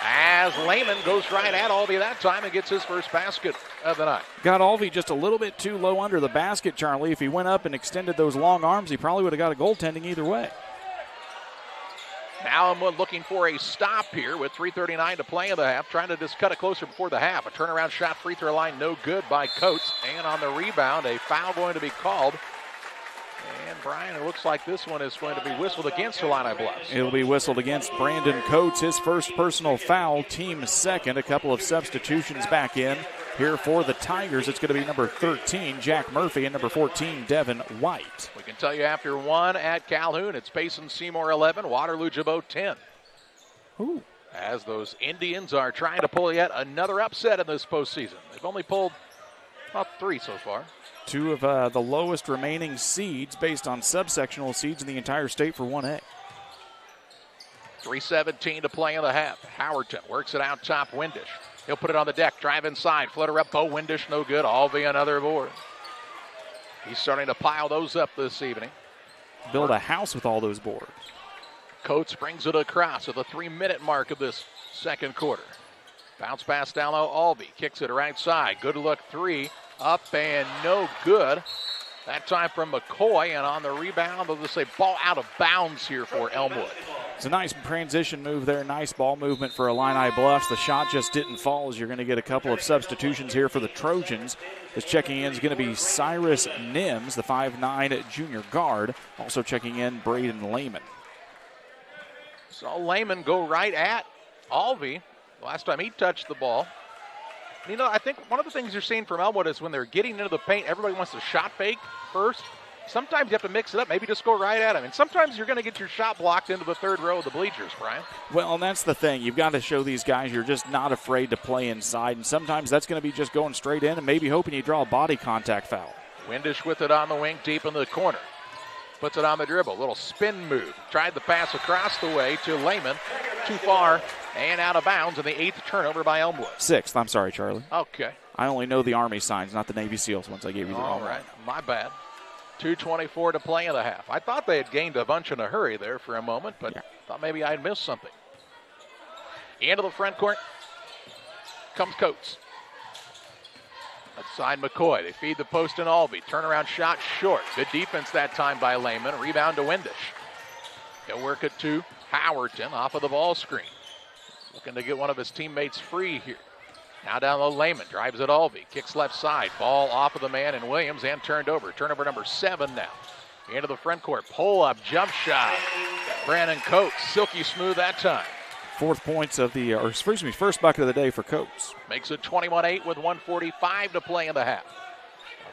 as Lehman goes right at Alvey that time and gets his first basket of the night. Got Alvey just a little bit too low under the basket, Charlie. If he went up and extended those long arms, he probably would have got a goaltending either way. Now I'm looking for a stop here with 3:39 to play in the half, trying to just cut it closer before the half. A turnaround shot, free throw line, no good by Coates. And on the rebound, a foul going to be called. And Brian, it looks like this one is going to be whistled against Illini Bluffs. It'll be whistled against Brandon Coates, his first personal foul, team second. A couple of substitutions back in here for the Tigers. It's going to be number 13, Jack Murphy, and number 14, Devin White. We can tell you after 1 at Calhoun, it's Payson Seymour 11, Waterloo Jabot 10. Ooh. As those Indians are trying to pull yet another upset in this postseason. They've only pulled about 3 so far. 2 of the lowest remaining seeds based on subsectional seeds in the entire state for 1A. 3:17 to play in the half. Howerton works it out top Windish. He'll put it on the deck, drive inside, floater up, Bo Windish, no good. Alvey another board. He's starting to pile those up this evening. Build a house with all those boards. Coates brings it across at the 3-minute mark of this second quarter. Bounce pass down low, Alvey kicks it right side. Good look 3. Up and no good. That time from McCoy, and on the rebound, they'll just say ball out of bounds here for Elmwood. It's a nice transition move there. Nice ball movement for Illini Bluffs. The shot just didn't fall as you're going to get a couple of substitutions here for the Trojans. As checking in is going to be Cyrus Nims, the 5'9" junior guard. Also checking in Braden Lehman. So Lehman go right at Alvey. Last time he touched the ball. I think one of the things you're seeing from Elmwood is when they're getting into the paint, everybody wants to shot fake first. Sometimes you have to mix it up, maybe just go right at him. And sometimes you're going to get your shot blocked into the third row of the bleachers, Brian. Well, and that's the thing. You've got to show these guys you're just not afraid to play inside. And sometimes that's going to be just going straight in and maybe hoping you draw a body contact foul. Windish with it on the wing, deep in the corner. Puts it on the dribble, little spin move. Tried the pass across the way to Lehman. Too far and out of bounds, and the 8th turnover by Elmwood. 6th, I'm sorry, Charlie. Okay. I only know the Army signs, not the Navy SEALs once I gave you the wrong one. All right, my bad. 2:24 to play in the half. I thought they had gained a bunch in a hurry there for a moment, but thought maybe I'd missed something. Into the front court comes Coates. Outside McCoy. They feed the post in Albee. Turnaround shot short. Good defense that time by Lehman. Rebound to Windish. He'll work it to Howerton off of the ball screen. Looking to get one of his teammates free here. Now down low, Lehman drives it Albee. Kicks left side. Ball off of the man in Williams and turned over. Turnover number 7 now. Into the front court. Pull up, jump shot. Brandon Coates, silky smooth that time. First bucket of the day for Coates. Makes it 21-8 with 1:45 to play in the half.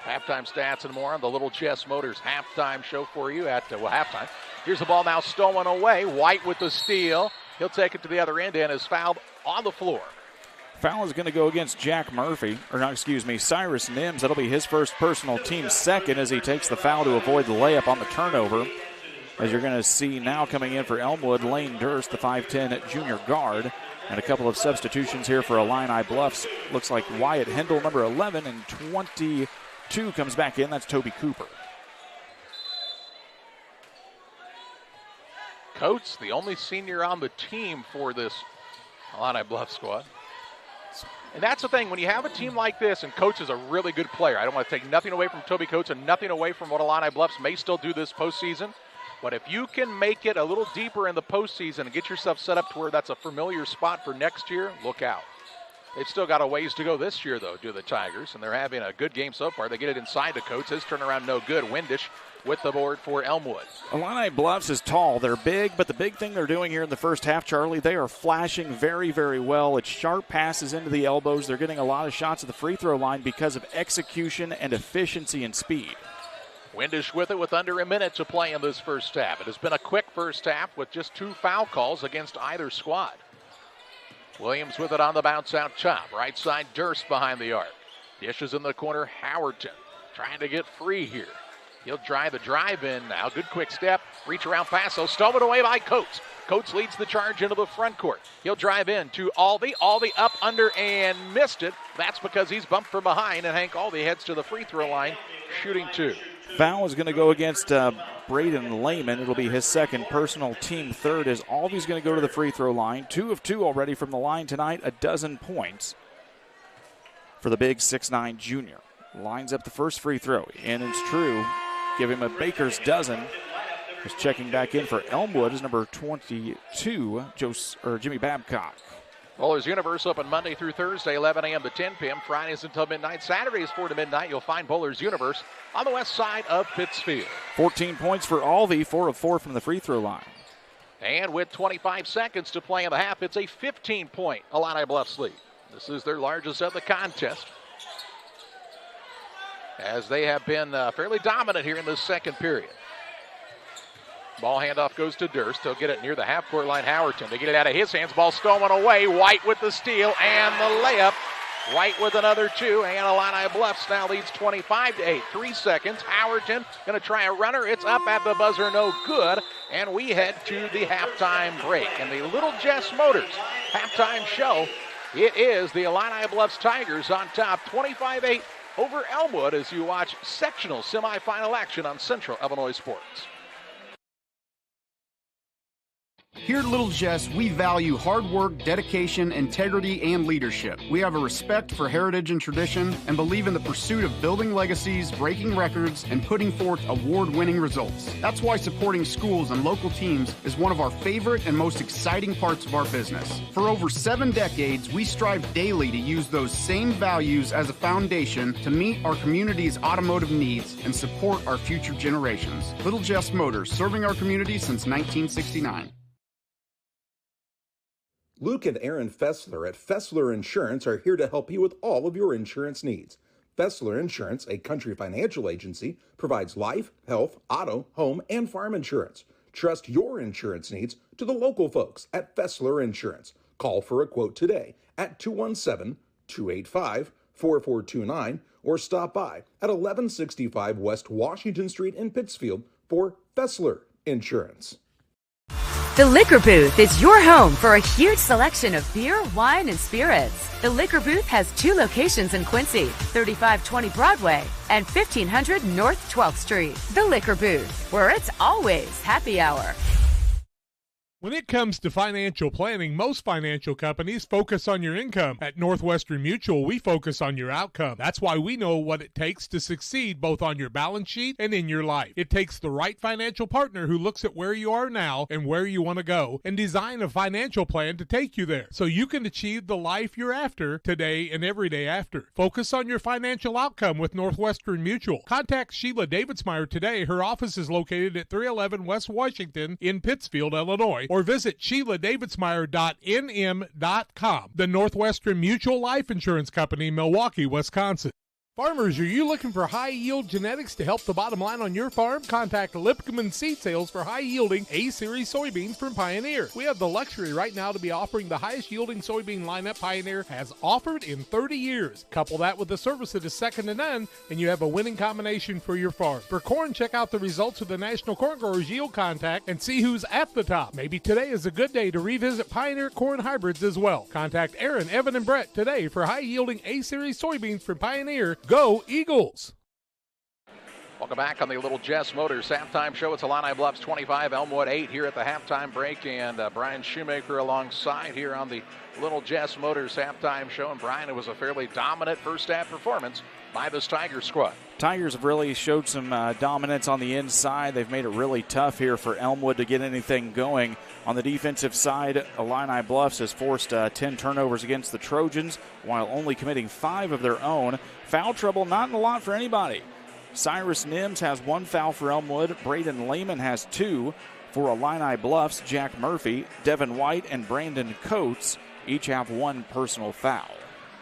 Halftime stats and more on the Little Chess Motors halftime show for you at halftime. Here's the ball now stolen away. White with the steal. He'll take it to the other end and is fouled on the floor. Foul is going to go against Cyrus Nims. That'll be his first personal, team second, as he takes the foul to avoid the layup on the turnover. As you're going to see now coming in for Elmwood, Lane Durst, the 5'10 junior guard. And a couple of substitutions here for Illini Bluffs. Looks like Wyatt Hendel, number 11, and 22 comes back in. That's Toby Cooper. Coates, the only senior on the team for this Illini Bluffs squad. And that's the thing, when you have a team like this, and Coates is a really good player. I don't want to take nothing away from Toby Coates and nothing away from what Illini Bluffs may still do this postseason. But if you can make it a little deeper in the postseason and get yourself set up to where that's a familiar spot for next year, look out. They've still got a ways to go this year, though, do the Tigers, and they're having a good game so far. They get it inside to Coates. His turnaround no good. Windish with the board for Elmwood. Illini Bluffs is tall. They're big, but the big thing they're doing here in the first half, Charlie, they are flashing very, very well. It's sharp passes into the elbows. They're getting a lot of shots at the free throw line because of execution and efficiency and speed. Windish with it with under a minute to play in this first half. It has been a quick first half with just 2 foul calls against either squad. Williams with it on the bounce out top. Right side, Durst behind the arc. Dishes in the corner, Howerton trying to get free here. He'll try the drive in now. Good quick step. Reach around pass. So stolen away by Coates. Coates leads the charge into the front court. He'll drive in to Albee. Albee up under and missed it. That's because he's bumped from behind, and Hank Albee heads to the free throw line, shooting 2. Foul is going to go against Braden Lehman. It'll be his second personal, team third, as Albee's going to go to the free throw line. 2 of 2 already from the line tonight. 12 points for the big 6'9 junior. Lines up the first free throw, and it's true. Give him a baker's dozen. Just checking back in for Elmwood is number 22, Jimmy Babcock. Bowlers Universe open Monday through Thursday, 11 a.m. to 10 p.m. Fridays until midnight. Saturdays 4 to midnight. You'll find Bowlers Universe on the west side of Pittsfield. 14 points for Albee, 4 of 4 from the free throw line. And with 25 seconds to play in the half, it's a 15-point Illini Bluffs lead. This is their largest of the contest, as they have been fairly dominant here in this second period. Ball handoff goes to Durst. He'll get it near the half-court line. Howerton to get it out of his hands. Ball stolen away. White with the steal and the layup. White with another 2, and Illini Bluffs now leads 25-8. 3 seconds. Howerton going to try a runner. It's up at the buzzer, no good. And we head to the halftime break. And the Little Jess Motors halftime show, it is the Illini Bluffs Tigers on top, 25-8 over Elmwood, as you watch sectional semifinal action on Central Illinois Sports. Here at Little Jess, we value hard work, dedication, integrity, and leadership. We have a respect for heritage and tradition and believe in the pursuit of building legacies, breaking records, and putting forth award-winning results. That's why supporting schools and local teams is one of our favorite and most exciting parts of our business. For over 7 decades, we strive daily to use those same values as a foundation to meet our community's automotive needs and support our future generations. Little Jess Motors, serving our community since 1969. Luke and Aaron Fessler at Fessler Insurance are here to help you with all of your insurance needs. Fessler Insurance, a Country Financial agency, provides life, health, auto, home, and farm insurance. Trust your insurance needs to the local folks at Fessler Insurance. Call for a quote today at 217-285-4429 or stop by at 1165 West Washington Street in Pittsfield for Fessler Insurance. The Liquor Booth is your home for a huge selection of beer, wine, and spirits. The Liquor Booth has 2 locations in Quincy, 3520 Broadway and 1500 North 12th Street. The Liquor Booth, where it's always happy hour. When it comes to financial planning, most financial companies focus on your income. At Northwestern Mutual, we focus on your outcome. That's why we know what it takes to succeed both on your balance sheet and in your life. It takes the right financial partner who looks at where you are now and where you want to go and design a financial plan to take you there so you can achieve the life you're after today and every day after. Focus on your financial outcome with Northwestern Mutual. Contact Sheila Davidsmeyer today. Her office is located at 311 West Washington in Pittsfield, Illinois, or visit SheilaDavidsmeyer.nm.com. The Northwestern Mutual Life Insurance Company, Milwaukee, Wisconsin. Farmers, are you looking for high-yield genetics to help the bottom line on your farm? Contact Lipkman Seed Sales for high-yielding A-Series soybeans from Pioneer. We have the luxury right now to be offering the highest-yielding soybean lineup Pioneer has offered in 30 years. Couple that with the service that is second to none, and you have a winning combination for your farm. For corn, check out the results of the National Corn Growers Yield Contact and see who's at the top. Maybe today is a good day to revisit Pioneer corn hybrids as well. Contact Aaron, Evan, and Brett today for high-yielding A-Series soybeans from Pioneer. Go Eagles! Welcome back on the Little Jess Motors halftime show. It's Illini Bluffs 25, Elmwood 8 here at the halftime break, and Brian Shoemaker alongside here on the Little Jess Motors halftime show. And Brian, it was a fairly dominant first half performance by this Tigers squad. Tigers have really showed some dominance on the inside. They've made it really tough here for Elmwood to get anything going. On the defensive side, Illini Bluffs has forced 10 turnovers against the Trojans while only committing 5 of their own. Foul trouble, not a lot for anybody. Cyrus Nims has 1 foul for Elmwood. Braden Lehman has 2 for Illini Bluffs. Jack Murphy, Devin White, and Brandon Coates each have 1 personal foul.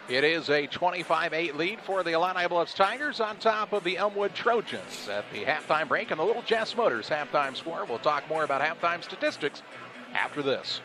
It is a 25-8 lead for the Illini Bluffs Tigers on top of the Elmwood Trojans at the halftime break and the Little Jess Motors halftime score. We'll talk more about halftime statistics after this.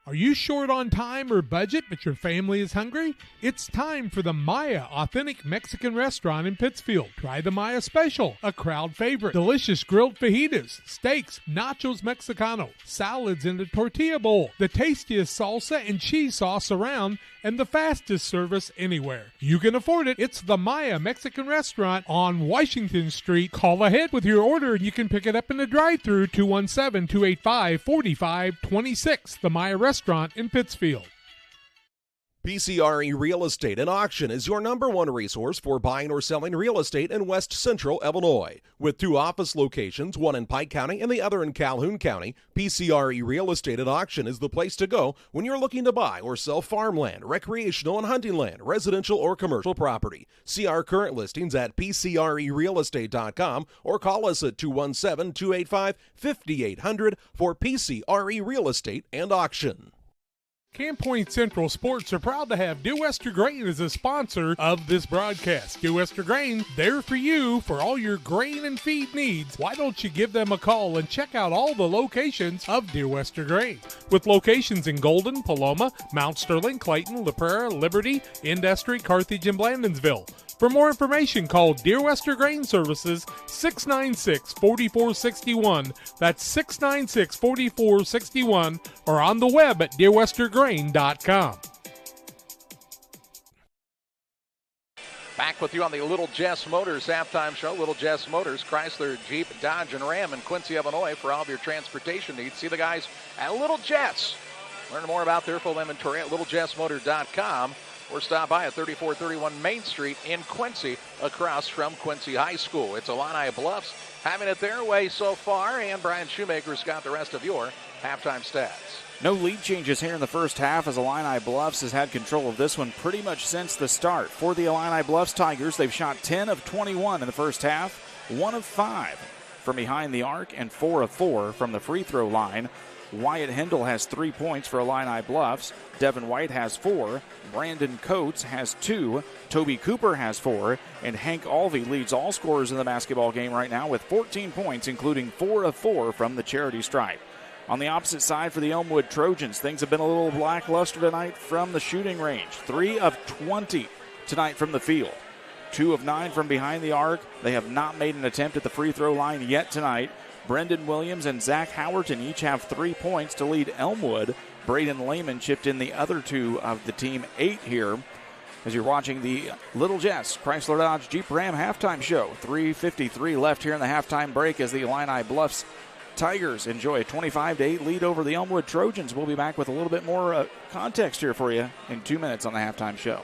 Are you short on time or budget, but your family is hungry? It's time for the Maya Authentic Mexican Restaurant in Pittsfield. Try the Maya Special, a crowd favorite. Delicious grilled fajitas, steaks, nachos Mexicano, salads in a tortilla bowl, the tastiest salsa and cheese sauce around, and the fastest service anywhere. You can afford it. It's the Maya Mexican Restaurant on Washington Street. Call ahead with your order and you can pick it up in the drive-thru, 217-285-4526. The Maya Restaurant in Pittsfield. PCRE Real Estate and Auction is your #1 resource for buying or selling real estate in West Central Illinois. With 2 office locations, one in Pike County and the other in Calhoun County, PCRE Real Estate and Auction is the place to go when you're looking to buy or sell farmland, recreational and hunting land, residential or commercial property. See our current listings at PCRERealestate.com or call us at 217-285-5800 for PCRE Real Estate and Auction. Camp Point Central Sports are proud to have Dear Wester Grain as a sponsor of this broadcast. Dear Wester Grain, there for you for all your grain and feed needs. Why don't you give them a call and check out all the locations of Dear Wester Grain? With locations in Golden, Paloma, Mount Sterling, Clayton, La Prairie, Liberty, Industry, Carthage, and Blandonsville. For more information, call Dear Wester Grain Services 696-4461. That's 696-4461 or on the web at dearwestergrain.com. Back with you on the Little Jess Motors halftime show. Little Jess Motors, Chrysler, Jeep, Dodge, and Ram in Quincy, Illinois for all of your transportation needs. See the guys at Little Jess. Learn more about their full inventory at littlejessmotor.com. Or stop by at 3431 Main Street in Quincy, across from Quincy High School. It's Illini Bluffs having it their way so far, and Brian Shoemaker's got the rest of your halftime stats. No lead changes here in the first half as Illini Bluffs has had control of this one pretty much since the start. For the Illini Bluffs Tigers, they've shot 10 of 21 in the first half, 1 of 5 from behind the arc, and 4 of 4 from the free throw line. Wyatt Hendel has 3 points for Illini Bluffs. Devin White has 4. Brandon Coates has 2. Toby Cooper has 4. And Hank Alvey leads all scorers in the basketball game right now with 14 points, including 4 of 4 from the charity stripe. On the opposite side for the Elmwood Trojans, things have been a little lackluster tonight from the shooting range. 3 of 20 tonight from the field. 2 of 9 from behind the arc. They have not made an attempt at the free throw line yet tonight. Brendan Williams and Zach Howerton each have 3 points to lead Elmwood. Braden Lehman chipped in the other 2 of the team 8 here. As you're watching the Little Jess Chrysler Dodge Jeep Ram halftime show. 3:53 left here in the halftime break as the Illini Bluffs Tigers enjoy a 25-8 lead over the Elmwood Trojans. We'll be back with a little bit more context here for you in 2 minutes on the halftime show.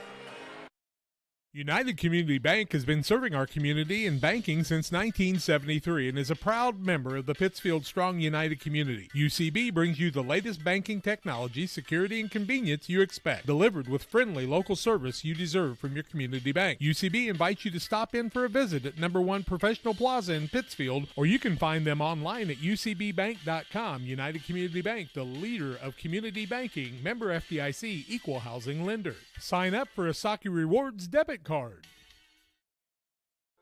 United Community Bank has been serving our community in banking since 1973 and is a proud member of the Pittsfield Strong United community. UCB brings you the latest banking technology, security, and convenience you expect, delivered with friendly local service you deserve from your community bank. UCB invites you to stop in for a visit at number 1 Professional Plaza in Pittsfield, or you can find them online at ucbbank.com. United Community Bank, the leader of community banking, member FDIC, equal housing lender. Sign up for a Saki Rewards debit card.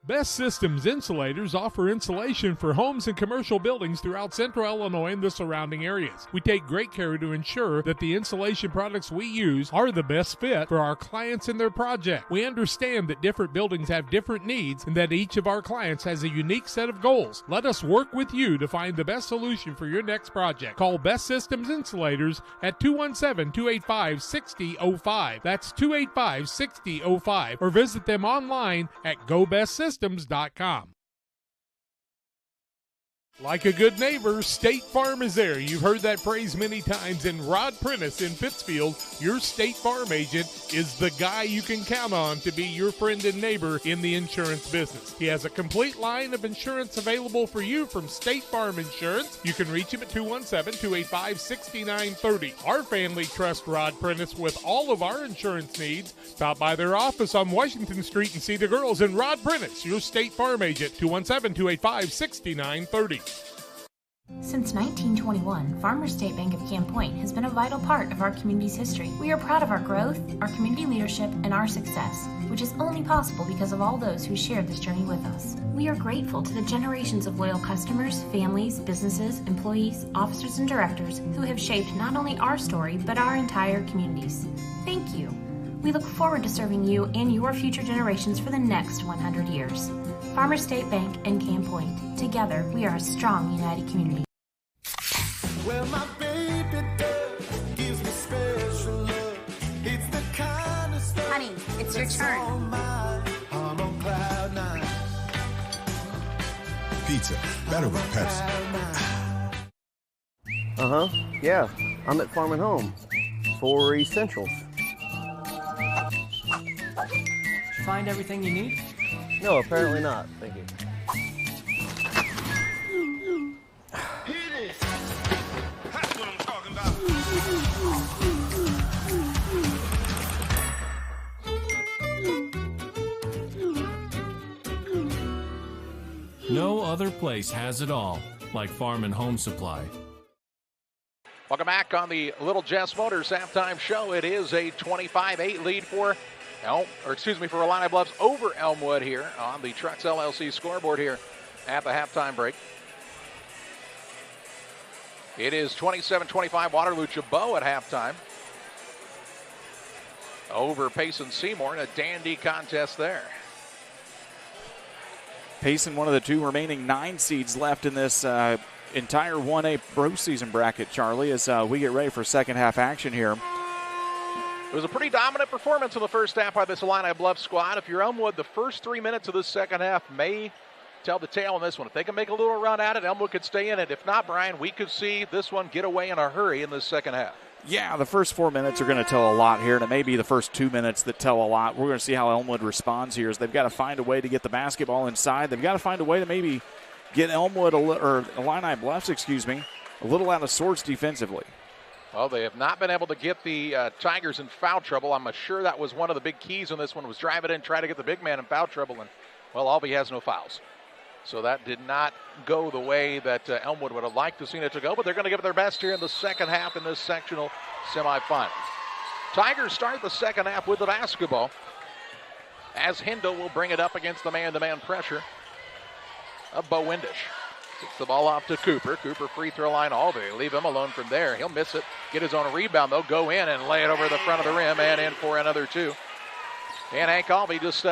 Best Systems Insulators offer insulation for homes and commercial buildings throughout central Illinois and the surrounding areas. We take great care to ensure that the insulation products we use are the best fit for our clients and their project. We understand that different buildings have different needs and that each of our clients has a unique set of goals. Let us work with you to find the best solution for your next project. Call Best Systems Insulators at 217-285-6005. That's 285-6005. Or visit them online at GoBestSystems.com. Like a good neighbor, State Farm is there. You've heard that phrase many times. And Rod Prentice in Pittsfield, your State Farm agent, is the guy you can count on to be your friend and neighbor in the insurance business. He has a complete line of insurance available for you from State Farm Insurance. You can reach him at 217-285-6930. Our family trusts Rod Prentice with all of our insurance needs. Stop by their office on Washington Street and see the girls. And Rod Prentice, your State Farm agent, 217-285-6930. Since 1921, Farmers State Bank of Camp Point has been a vital part of our community's history. We are proud of our growth, our community leadership, and our success, which is only possible because of all those who shared this journey with us. We are grateful to the generations of loyal customers, families, businesses, employees, officers, and directors who have shaped not only our story, but our entire communities. Thank you. We look forward to serving you and your future generations for the next 100 years. Farmers State Bank and Camp Point. Together, we are a strong, united community. Well, my baby girl gives me special love. It's the kind of stuff. Honey, it's your turn. I'm on cloud 9. Pizza, better with Pepsi. Yeah, I'm at Farm and Home for essentials. Did you find everything you need? No, apparently not. Thank you. That's what I'm talking about. No other place has it all like Farm and Home Supply. Welcome back on the Little Jess Motors halftime show. It is a 25-8 lead for Illini Bluffs over Elmwood here on the Trucks LLC scoreboard here at the halftime break. It is 27-25 Waterloo Chabot at halftime over Payson Seymour in a dandy contest there. Payson, one of the two remaining 9 seeds left in this entire 1A Pro Season bracket, Charlie, as we get ready for second half action here. It was a pretty dominant performance in the first half by this Illini Bluffs squad. If you're Elmwood, the first 3 minutes of this second half may tell the tale on this one. If they can make a little run at it, Elmwood could stay in it. If not, Brian, we could see this one get away in a hurry in the second half. Yeah, the first 4 minutes are going to tell a lot here, and it may be the first 2 minutes that tell a lot. We're going to see how Elmwood responds here. As they've got to find a way to get the basketball inside. They've got to find a way to maybe get Illini Bluffs, a little out of sorts defensively. Well, they have not been able to get the Tigers in foul trouble. I'm sure that was one of the big keys on this one, was drive it in, try to get the big man in foul trouble, and, well, Albee has no fouls. So that did not go the way that Elmwood would have liked to seen it to go, but they're going to give it their best here in the second half in this sectional semifinal. Tigers start the second half with the basketball, as Hindle will bring it up against the man-to-man pressure of Bo Windish. Gets the ball off to Cooper. Cooper free throw line all day. Leave him alone from there. He'll miss it. Get his own rebound, though. Go in and lay it over the front of the rim and in for another 2. And Hank Albee just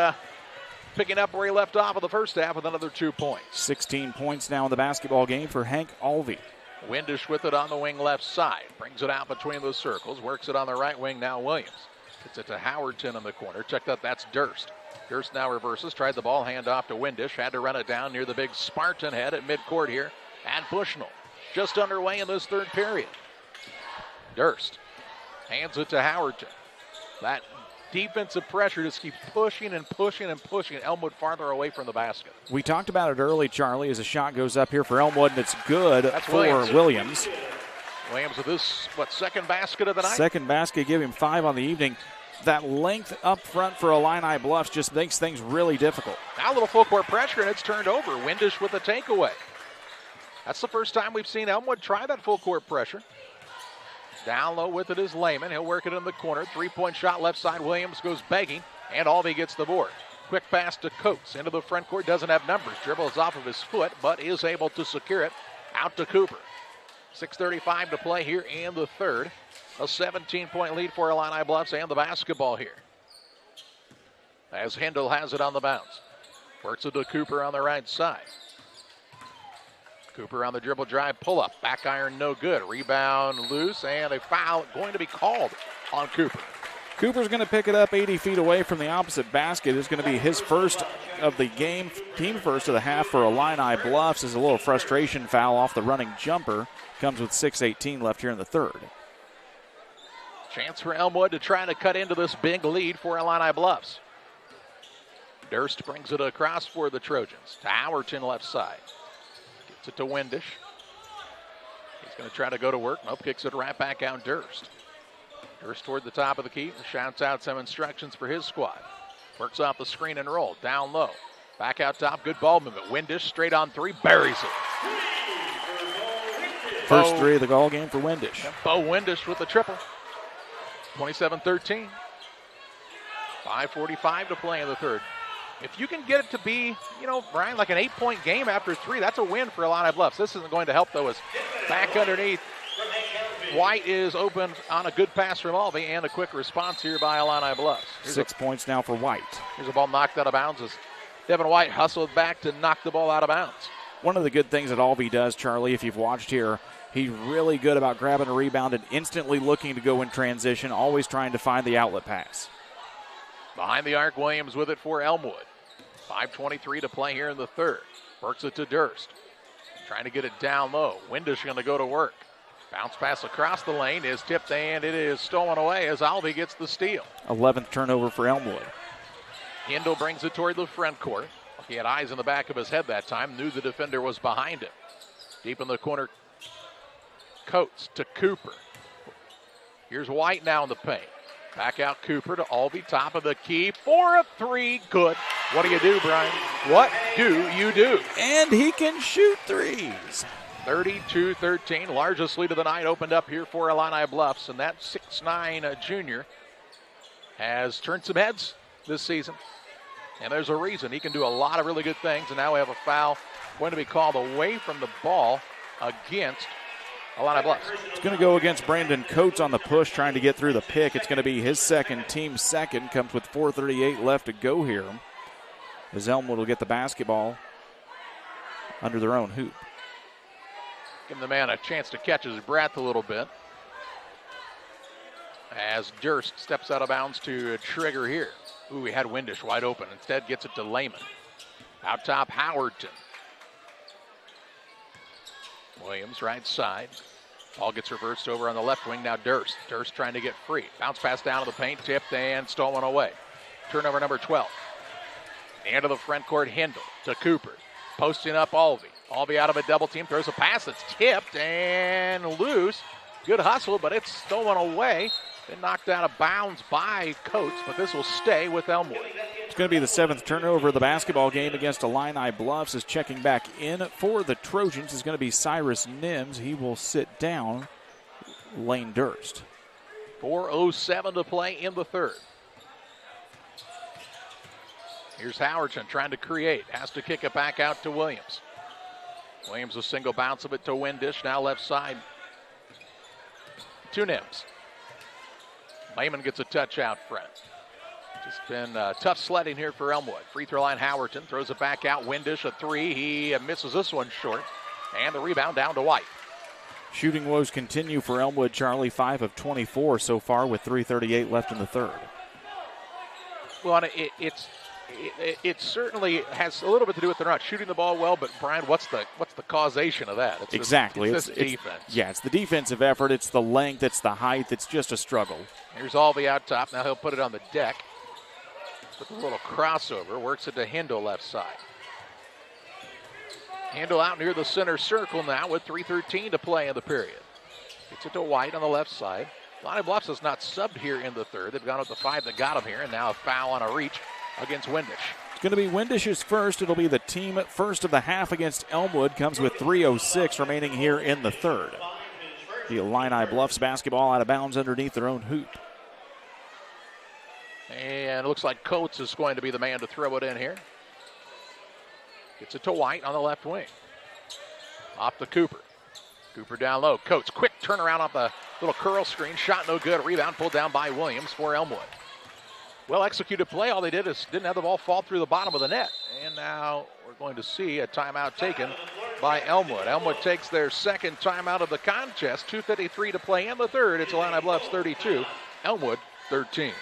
picking up where he left off in the first half with another 2 points. 16 points now in the basketball game for Hank Albee. Windish with it on the wing left side. Brings it out between the circles. Works it on the right wing now Williams. Gets it to Howardton in the corner. Check that. That's Durst. Durst now reverses. Tried the ball hand off to Windish. Had to run it down near the big Spartan head at midcourt here at Bushnell. just underway in this third period. Durst hands it to Howerton. That defensive pressure just keeps pushing and pushing and pushing Elmwood farther away from the basket. We talked about it early, Charlie, as a shot goes up here for Elmwood, and it's good for Williams. Williams with this, second basket of the night? Second basket, give him 5 on the evening. That length up front for Illini Bluffs just makes things really difficult. Now a little full court pressure, and it's turned over. Windish with a takeaway. That's the first time we've seen Elmwood try that full court pressure. Down low with it is Lehman. He'll work it in the corner. 3-point shot left side. Williams goes begging, and Albee gets the board. Quick pass to Coates into the front court. Doesn't have numbers. Dribbles off of his foot, but is able to secure it. Out to Cooper. 6:35 to play here in the third. A 17-point lead for Illini Bluffs and the basketball here. As Hindle has it on the bounce. Works it to Cooper on the right side. Cooper on the dribble drive, pull up. Back iron, no good. Rebound loose, and a foul going to be called on Cooper. Cooper's going to pick it up 80 feet away from the opposite basket. It's going to be his first of the game, team first of the half for Illini Bluffs. Is a little frustration foul off the running jumper. Comes with 6:18 left here in the third. Chance for Elmwood to try to cut into this big lead for Illini Bluffs. Durst brings it across for the Trojans. To Howerton left side. Gets it to Windish. He's going to try to go to work. Nope, kicks it right back out Durst. Durst toward the top of the key. Shouts out some instructions for his squad. Works off the screen and roll. Down low. Back out top. Good ball movement. Windish straight on three. Buries it. First three of the ball game for Windish. Bo Windish with the triple. 27-13. 5:45 to play in the third. If you can get it to be, Brian, like an 8-point game after three, that's a win for Illini Bluffs. This isn't going to help, though, as back underneath. White is open on a good pass from Albee and a quick response here by Illini Bluffs. 6 points now for White. Here's a ball knocked out of bounds as Devin White hustled back to knock the ball out of bounds. One of the good things that Albee does, Charlie, if you've watched here, he's really good about grabbing a rebound and instantly looking to go in transition, always trying to find the outlet pass. Behind the arc, Williams with it for Elmwood. 5:23 to play here in the third. Works it to Durst. Trying to get it down low. Windish going to go to work. Bounce pass across the lane is tipped and it is stolen away as Albee gets the steal. 11th turnover for Elmwood. Hindle brings it toward the front court. He had eyes in the back of his head that time. Knew the defender was behind him. Deep in the corner. Coates to Cooper. Here's White now in the paint. Back out Cooper to Albee, top of the key for a three. Good. What do you do, Brian? What do you do? And he can shoot threes. 32-13, largest lead of the night opened up here for Illini Bluffs, and that 6'9" junior has turned some heads this season. And there's a reason. He can do a lot of really good things, and now we have a foul going to be called away from the ball against Illini Bluffs. It's going to go against Brandon Coates on the push, trying to get through the pick. It's going to be his second, team second. Comes with 4:38 left to go here. As Elmwood will get the basketball under their own hoop. Giving the man a chance to catch his breath a little bit. As Durst steps out of bounds to trigger here. Ooh, he had Windish wide open. Instead gets it to Lehman. Out top, Howerton. Williams, right side. Ball gets reversed over on the left wing. Now Durst. Durst trying to get free. Bounce pass down to the paint, tipped and stolen away. Turnover number 12. Into the front court, Hindle to Cooper. Posting up Albee. Albee out of a double team. Throws a pass that's tipped and loose. Good hustle, but it's stolen away. Been knocked out of bounds by Coates, but this will stay with Elmwood. It's going to be the 7th turnover of the basketball game against Illini Bluffs. Is checking back in for the Trojans is going to be Cyrus Nims. He will sit down Lane Durst. 4:07 to play in the third. Here's Howerton trying to create. Has to kick it back out to Williams. Williams a single bounce of it to Windish. Now left side to Nims. Lehman gets a touch out front. Just been tough sledding here for Elmwood. Free throw line, Howerton throws it back out. Windish a three. He misses this one short. And the rebound down to White. Shooting woes continue for Elmwood, Charlie. 5 of 24 so far with 3:38 left in the third. Well, it certainly has a little bit to do with they're not shooting the ball well, but Brian, what's the causation of that? Exactly. It's defense. Yeah, it's the defensive effort. It's the length. It's the height. It's just a struggle. Here's Alvey out top. Now he'll put it on the deck. With a little crossover. Works it to Hindle left side. Hindle out near the center circle now with 3:13 to play in the period. Gets it to White on the left side. Illini Bluffs has not subbed here in the third. They've gone up to 5 that got him here, and now a foul on a reach against Windish. It's going to be Windish's first. It'll be the team first of the half against Elmwood. Comes with 3:06 remaining here in the third. The Illini Bluffs basketball out of bounds underneath their own hoop. And it looks like Coates is going to be the man to throw it in here. Gets it to White on the left wing. Off to Cooper. Cooper down low. Coates, quick turnaround off the little curl screen. Shot no good. Rebound pulled down by Williams for Elmwood. Well executed play. All they did is didn't have the ball fall through the bottom of the net. And now we're going to see a timeout taken by Elmwood. Elmwood takes their second timeout of the contest. 2:53 to play in the third. It's Illini Bluffs 32, Elmwood 13.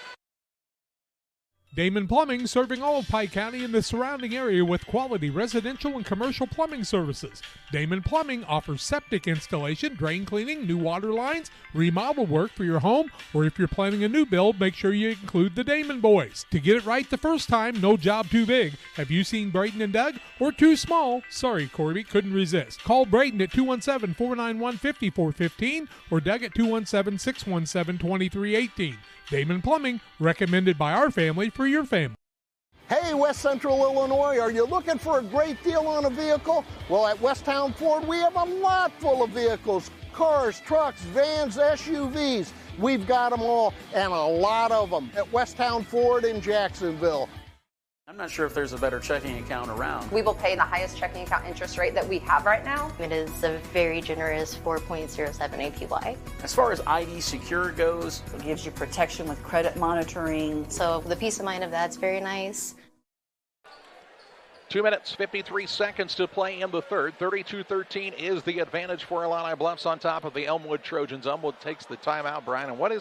Damon Plumbing, serving all of Pike County and the surrounding area with quality residential and commercial plumbing services. Damon Plumbing offers septic installation, drain cleaning, new water lines, remodel work for your home, or if you're planning a new build, make sure you include the Damon boys. To get it right the first time, no job too big. Have you seen Braden and Doug? Or too small? Sorry, Corby, couldn't resist. Call Braden at 217-491-5415 or Doug at 217-617-2318. Damon Plumbing, recommended by our family for your family. Hey, West Central Illinois, are you looking for a great deal on a vehicle? Well, at Westtown Ford, we have a lot full of vehicles. Cars, trucks, vans, SUVs. We've got them all, and a lot of them at Westtown Ford in Jacksonville. I'm not sure if there's a better checking account around. We will pay the highest checking account interest rate that we have right now. It is a very generous 4.07 APY. As far as ID Secure goes, it gives you protection with credit monitoring. So the peace of mind of that's very nice. 2 minutes, 53 seconds to play in the third. 32-13 is the advantage for Illini Bluffs on top of the Elmwood Trojans. Elmwood takes the timeout, Brian. And what do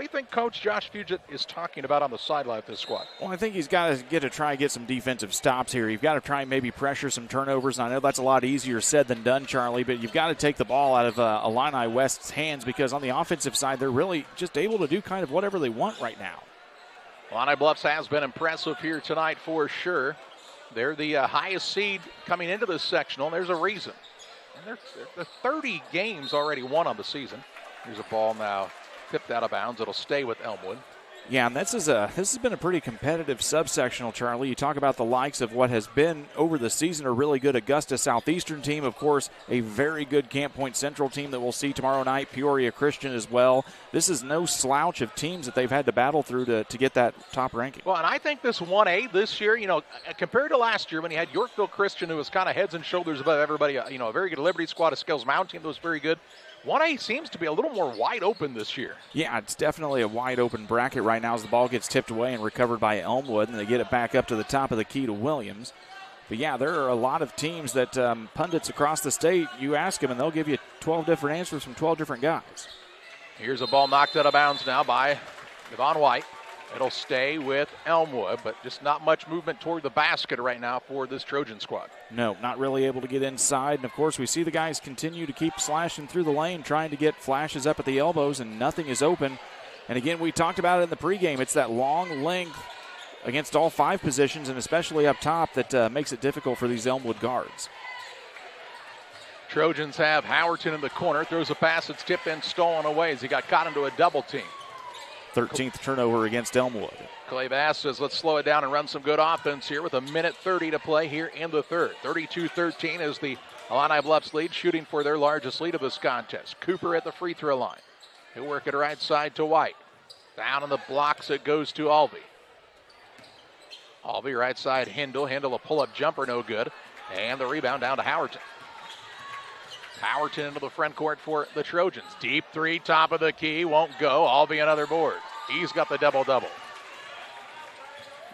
you think Coach Josh Fugit is talking about on the sideline with this squad? Well, I think he's got to try and get some defensive stops here. You've got to try and maybe pressure some turnovers. And I know that's a lot easier said than done, Charlie, but you've got to take the ball out of Illini West's hands because on the offensive side, they're really just able to do kind of whatever they want right now. Illini Bluffs has been impressive here tonight for sure. They're the highest seed coming into this sectional, and there's a reason. And they're 30 games already won on the season. Here's a ball now tipped out of bounds. It'll stay with Elmwood. Yeah, and this has been a pretty competitive subsectional, Charlie. You talk about the likes of what has been over the season a really good Augusta Southeastern team. Of course, a very good Camp Point Central team that we'll see tomorrow night. Peoria Christian as well. This is no slouch of teams that they've had to battle through to get that top ranking. Well, and I think this 1A this year, compared to last year when you had Yorkville Christian, who was kind of heads and shoulders above everybody, a very good Liberty squad, a Skills Mountain team that was very good. 1A seems to be a little more wide open this year. Yeah, it's definitely a wide open bracket right now as the ball gets tipped away and recovered by Elmwood, and they get it back up to the top of the key to Williams. But, yeah, there are a lot of teams that pundits across the state, you ask them, and they'll give you 12 different answers from 12 different guys. Here's a ball knocked out of bounds now by Devon White. It'll stay with Elmwood, but just not much movement toward the basket right now for this Trojan squad. No, not really able to get inside. And, of course, we see the guys continue to keep slashing through the lane, trying to get flashes up at the elbows, and nothing is open. And, again, we talked about it in the pregame. It's that long length against all five positions, and especially up top, that makes it difficult for these Elmwood guards. Trojans have Howerton in the corner. Throws a pass. It's tipped and stolen away as he got caught into a double team. 13th turnover against Elmwood. Clay Bass says, let's slow it down and run some good offense here with 1:30 to play here in the third. 32-13 is the Illini Bluffs lead, shooting for their largest lead of this contest. Cooper at the free throw line. He'll work it right side to White. Down in the blocks it goes to Alvey. Alvey right side, Hindle. Hindle a pull-up jumper, no good. And the rebound down to Howerton. Howerton into the front court for the Trojans. Deep three, top of the key, won't go. Alvey another board. He's got the double-double.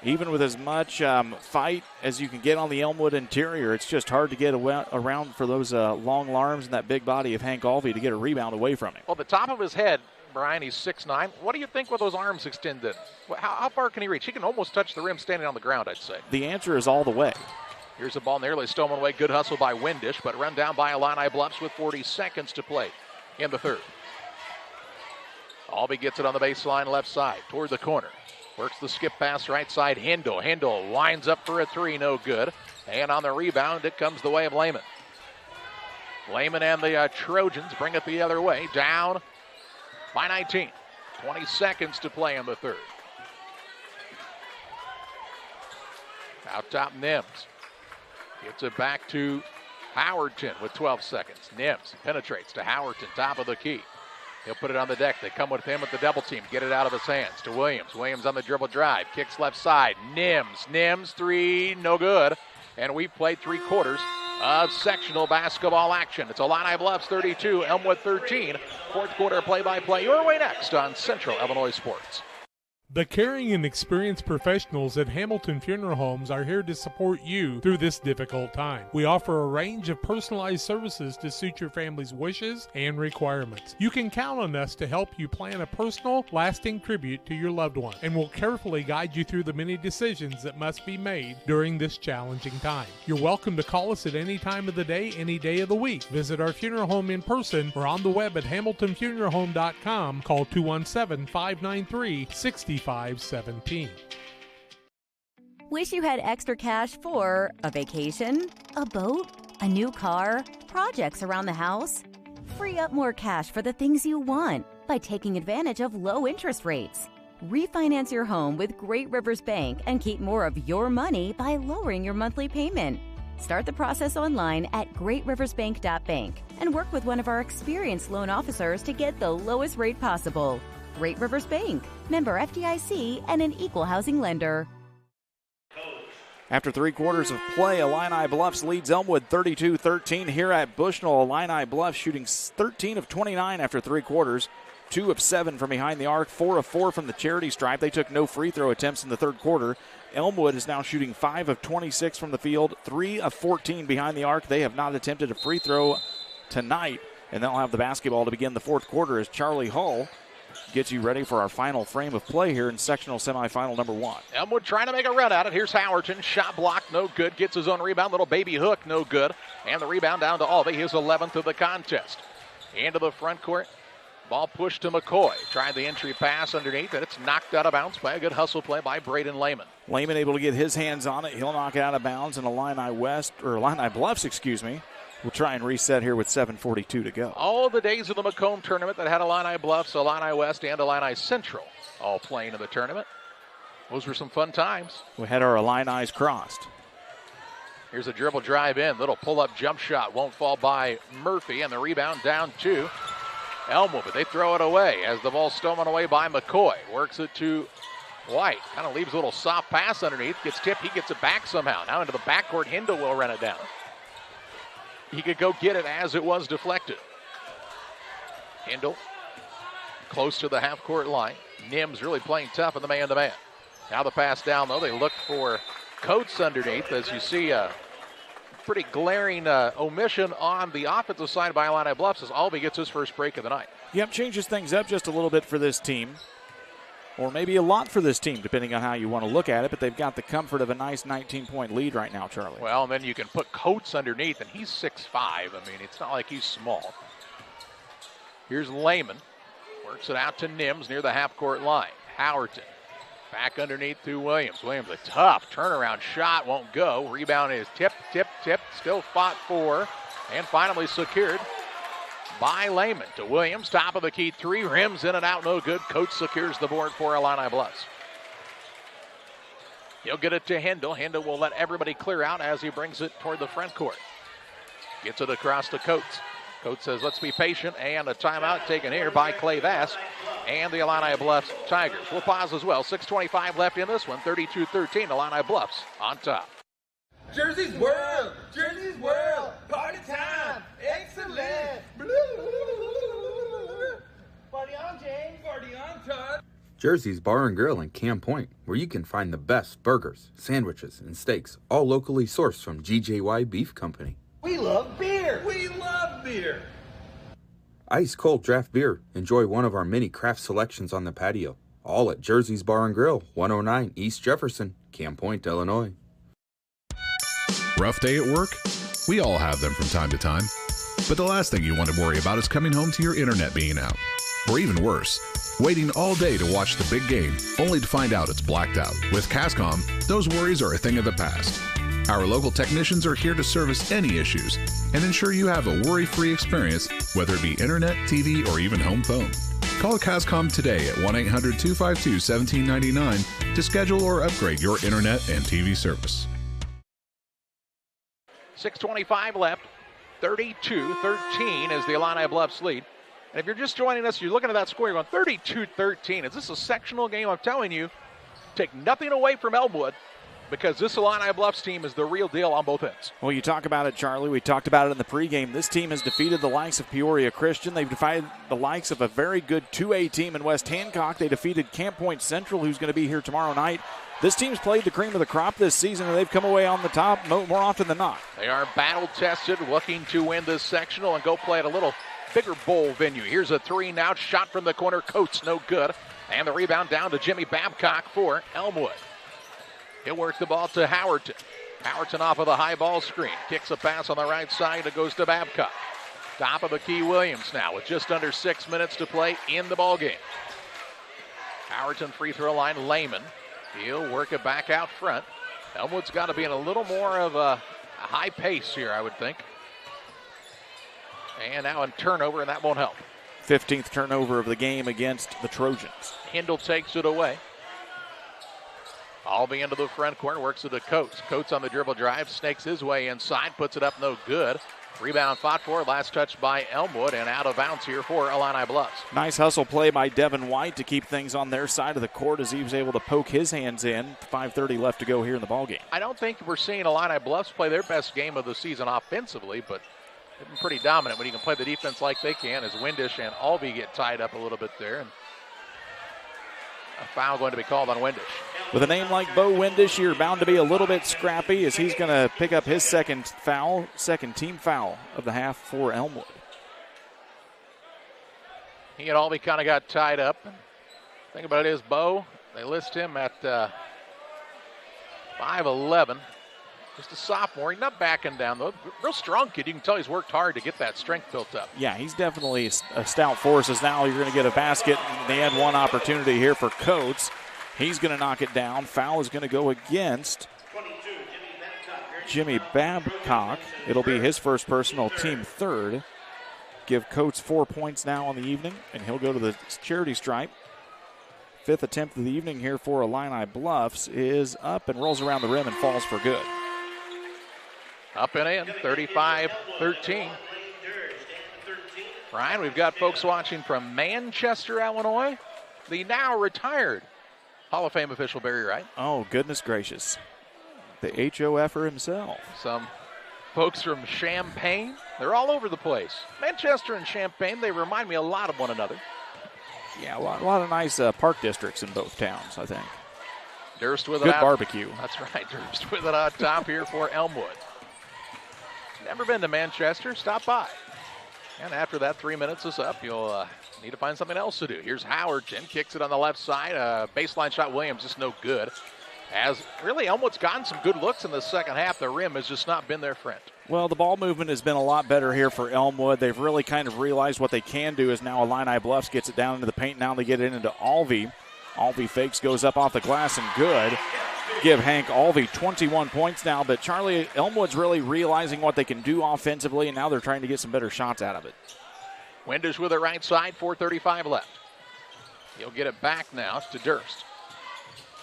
Even with as much fight as you can get on the Elmwood interior, it's just hard to get around for those long arms and that big body of Hank Alvey to get a rebound away from him. Well, the top of his head Brian, he's 6'9". What do you think with those arms extended? How far can he reach? He can almost touch the rim standing on the ground, I'd say. The answer is all the way. Here's a ball nearly stolen away. Good hustle by Windish, but run down by Illini Bluffs with 40 seconds to play in the third. Albee gets it on the baseline left side toward the corner. Works the skip pass right side. Hindle lines up for a three, no good. And on the rebound, it comes the way of Lehman. Lehman and the Trojans bring it the other way, down by 19. 20 seconds to play in the third. Out top, Nims. Gets it back to Howerton with 12 seconds. Nims penetrates to Howerton, top of the key. He'll put it on the deck. They come with him with the double team. Get it out of his hands to Williams. Williams on the dribble drive. Kicks left side. Nims, three, no good. And we've played 3 quarters of sectional basketball action. It's Illini Bluffs 32, Elmwood 13. Fourth quarter play-by-play your way next on Central Illinois Sports. The caring and experienced professionals at Hamilton Funeral Homes are here to support you through this difficult time. We offer a range of personalized services to suit your family's wishes and requirements. You can count on us to help you plan a personal, lasting tribute to your loved one, and we'll carefully guide you through the many decisions that must be made during this challenging time. You're welcome to call us at any time of the day, any day of the week. Visit our funeral home in person or on the web at hamiltonfuneralhome.com. Call 217-593-6517. Wish you had extra cash for a vacation, a boat, a new car, projects around the house? Free up more cash for the things you want by taking advantage of low interest rates. Refinance your home with Great Rivers Bank and keep more of your money by lowering your monthly payment. Start the process online at greatriversbank.bank and work with one of our experienced loan officers to get the lowest rate possible. Great Rivers Bank, member FDIC, and an equal housing lender. After 3 quarters of play, Illini Bluffs leads Elmwood 32-13 here at Bushnell. Illini Bluffs shooting 13 of 29 after 3 quarters, 2 of 7 from behind the arc, 4 of 4 from the charity stripe. They took no free throw attempts in the third quarter. Elmwood is now shooting 5 of 26 from the field, 3 of 14 behind the arc. They have not attempted a free throw tonight, and they'll have the basketball to begin the fourth quarter as Charlie Hull gets you ready for our final frame of play here in sectional semifinal number 1. Elmwood trying to make a run at it. Here's Howerton. Shot block, no good. Gets his own rebound. Little baby hook, no good. And the rebound down to Albee, his 11th of the contest. Into the front court. Ball pushed to McCoy. Tried the entry pass underneath, and it's knocked out of bounds by a good hustle play by Braden Lehman. Lehman able to get his hands on it. He'll knock it out of bounds, and Illini Bluffs, will try and reset here with 7:42 to go. All the days of the Macomb tournament that had Illini Bluffs, Illini West, and Illini Central all playing in the tournament. Those were some fun times. We had our Illinis crossed. Here's a dribble drive in. Little pull-up jump shot. Won't fall by Murphy, and the rebound down to Elmwood, but they throw it away as the ball's stolen away by McCoy. Works it to White. Kind of leaves a little soft pass underneath. Gets tipped. He gets it back somehow. Now into the backcourt. Hindle will run it down. He could go get it as it was deflected. Hindle close to the half-court line. Nims really playing tough in the man-to-man. Now the pass down, though. They look for Coates underneath as you see a pretty glaring omission on the offensive side by Illini Bluffs as Albee gets his first break of the night. Yep, changes things up just a little bit for this team. Or maybe a lot for this team, depending on how you want to look at it, but they've got the comfort of a nice 19-point lead right now, Charlie. Well, and then you can put Coates underneath, and he's 6'5". I mean, it's not like he's small. Here's Lehman. Works it out to Nims near the half-court line. Howerton back underneath to Williams. Williams, a tough turnaround shot, won't go. Rebound is tipped, still fought for, and finally secured by Lehman to Williams. Top of the key three, rims in and out, no good. Coates secures the board for Illini Bluffs. He'll get it to Hindle. Hindle will let everybody clear out as he brings it toward the front court. Gets it across to Coates. Coates says, let's be patient, and a timeout taken here by Clay Vass and the Illini Bluffs Tigers. We'll pause as well. 6:25 left in this one, 32-13, Illini Bluffs on top. Jersey's World, party time, excellent. Party on, James. Party on, Todd. Jersey's Bar and Grill in Camp Point, where you can find the best burgers, sandwiches, and steaks, all locally sourced from GJY Beef Company. We love beer. We love beer. Ice cold draft beer. Enjoy one of our many craft selections on the patio. All at Jersey's Bar and Grill, 109 East Jefferson, Camp Point, Illinois. Rough day at work? We all have them from time to time. But the last thing you want to worry about is coming home to your internet being out. Or even worse, waiting all day to watch the big game, only to find out it's blacked out. With Cascom, those worries are a thing of the past. Our local technicians are here to service any issues and ensure you have a worry-free experience, whether it be internet, TV, or even home phone. Call Cascom today at 1-800-252-1799 to schedule or upgrade your internet and TV service. 6:25 left, 32-13 is the Illini Bluffs lead. And if you're just joining us, you're looking at that score, you're going 32-13. Is this a sectional game? I'm telling you, take nothing away from Elmwood, because this Illini Bluffs team is the real deal on both ends. Well, you talk about it, Charlie. We talked about it in the pregame. This team has defeated the likes of Peoria Christian. They've defied the likes of a very good 2A team in West Hancock. They defeated Camp Point Central, who's going to be here tomorrow night. This team's played the cream of the crop this season, and they've come away on the top more often than not. They are battle-tested, looking to win this sectional and go play at a little bigger bowl venue. Here's a three now, shot from the corner. Coates, no good. And the rebound down to Jimmy Babcock for Elmwood. He'll work the ball to Howerton. Howerton off of the high ball screen. Kicks a pass on the right side. It goes to Babcock. Top of the key, Williams now with just under 6 minutes to play in the ball game. Howerton free throw line, Lehman. He'll work it back out front. Elmwood's got to be in a little more of a high pace here, I would think. And now in turnover, and that won't help. 15th turnover of the game against the Trojans. Hindle takes it away. Albee into the front corner, works it to Coates. Coates on the dribble drive, snakes his way inside, puts it up, no good. Rebound fought for, last touch by Elmwood, and out of bounds here for Illini Bluffs. Nice hustle play by Devin White to keep things on their side of the court as he was able to poke his hands in. 5:30 left to go here in the ballgame. I don't think we're seeing Illini Bluffs play their best game of the season offensively, but they've been pretty dominant when you can play the defense like they can, as Windish and Albee get tied up a little bit there. And a foul going to be called on Windish. With a name like Bo Windish, you're bound to be a little bit scrappy as he's going to pick up his second team foul of the half for Elmwood. He and Albee kind of got tied up. The thing about it is Bo, they list him at 5'11", just a sophomore. He's not backing down, though. Real strong kid. You can tell he's worked hard to get that strength built up. Yeah, he's definitely a stout force. As now you're going to get a basket. They had one opportunity here for Coates. He's going to knock it down. Foul is going to go against Jimmy Babcock. It'll be his first personal, team third. Give Coates 4 points now on the evening, and he'll go to the charity stripe. Fifth attempt of the evening here for Illini Bluffs is up and rolls around the rim and falls for good. Up and in, 35-13. Ryan, we've got folks watching from Manchester, Illinois. The now retired Hall of Fame official Barry Wright. Oh, goodness gracious. The HOFer himself. Some folks from Champaign. They're all over the place. Manchester and Champaign, they remind me a lot of one another. Yeah, a lot of nice park districts in both towns, I think. Durst with good it out. Barbecue. That's right. Durst with it on top here for Elmwood. Never been to Manchester? Stop by. And after that 3 minutes is up, you'll need to find something else to do. Here's Howerton, kicks it on the left side. Baseline shot, Williams, just no good. As really Elmwood's gotten some good looks in the second half. The rim has just not been their friend. Well, the ball movement has been a lot better here for Elmwood. They've really kind of realized what they can do is now Illini Bluffs gets it down into the paint. Now they get it into Albee. Albee fakes, goes up off the glass and good. Give Hank Albee 21 points now, but Charlie, Elmwood's really realizing what they can do offensively, and now they're trying to get some better shots out of it. Windish with it right side, 4:35 left. He'll get it back now to Durst.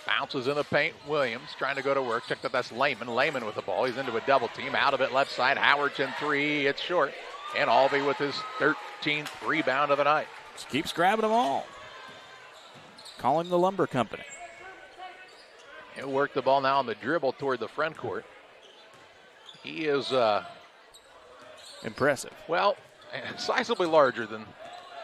Bounces in the paint, Williams trying to go to work. Check that, that's Lehman. Lehman with the ball, he's into a double team. Out of it, left side, Howerton three, it's short. And Albee with his 13th rebound of the night. Just keeps grabbing them all. Call him the Lumber Company. He'll work the ball now on the dribble toward the front court. He is impressive. Well, sizably larger than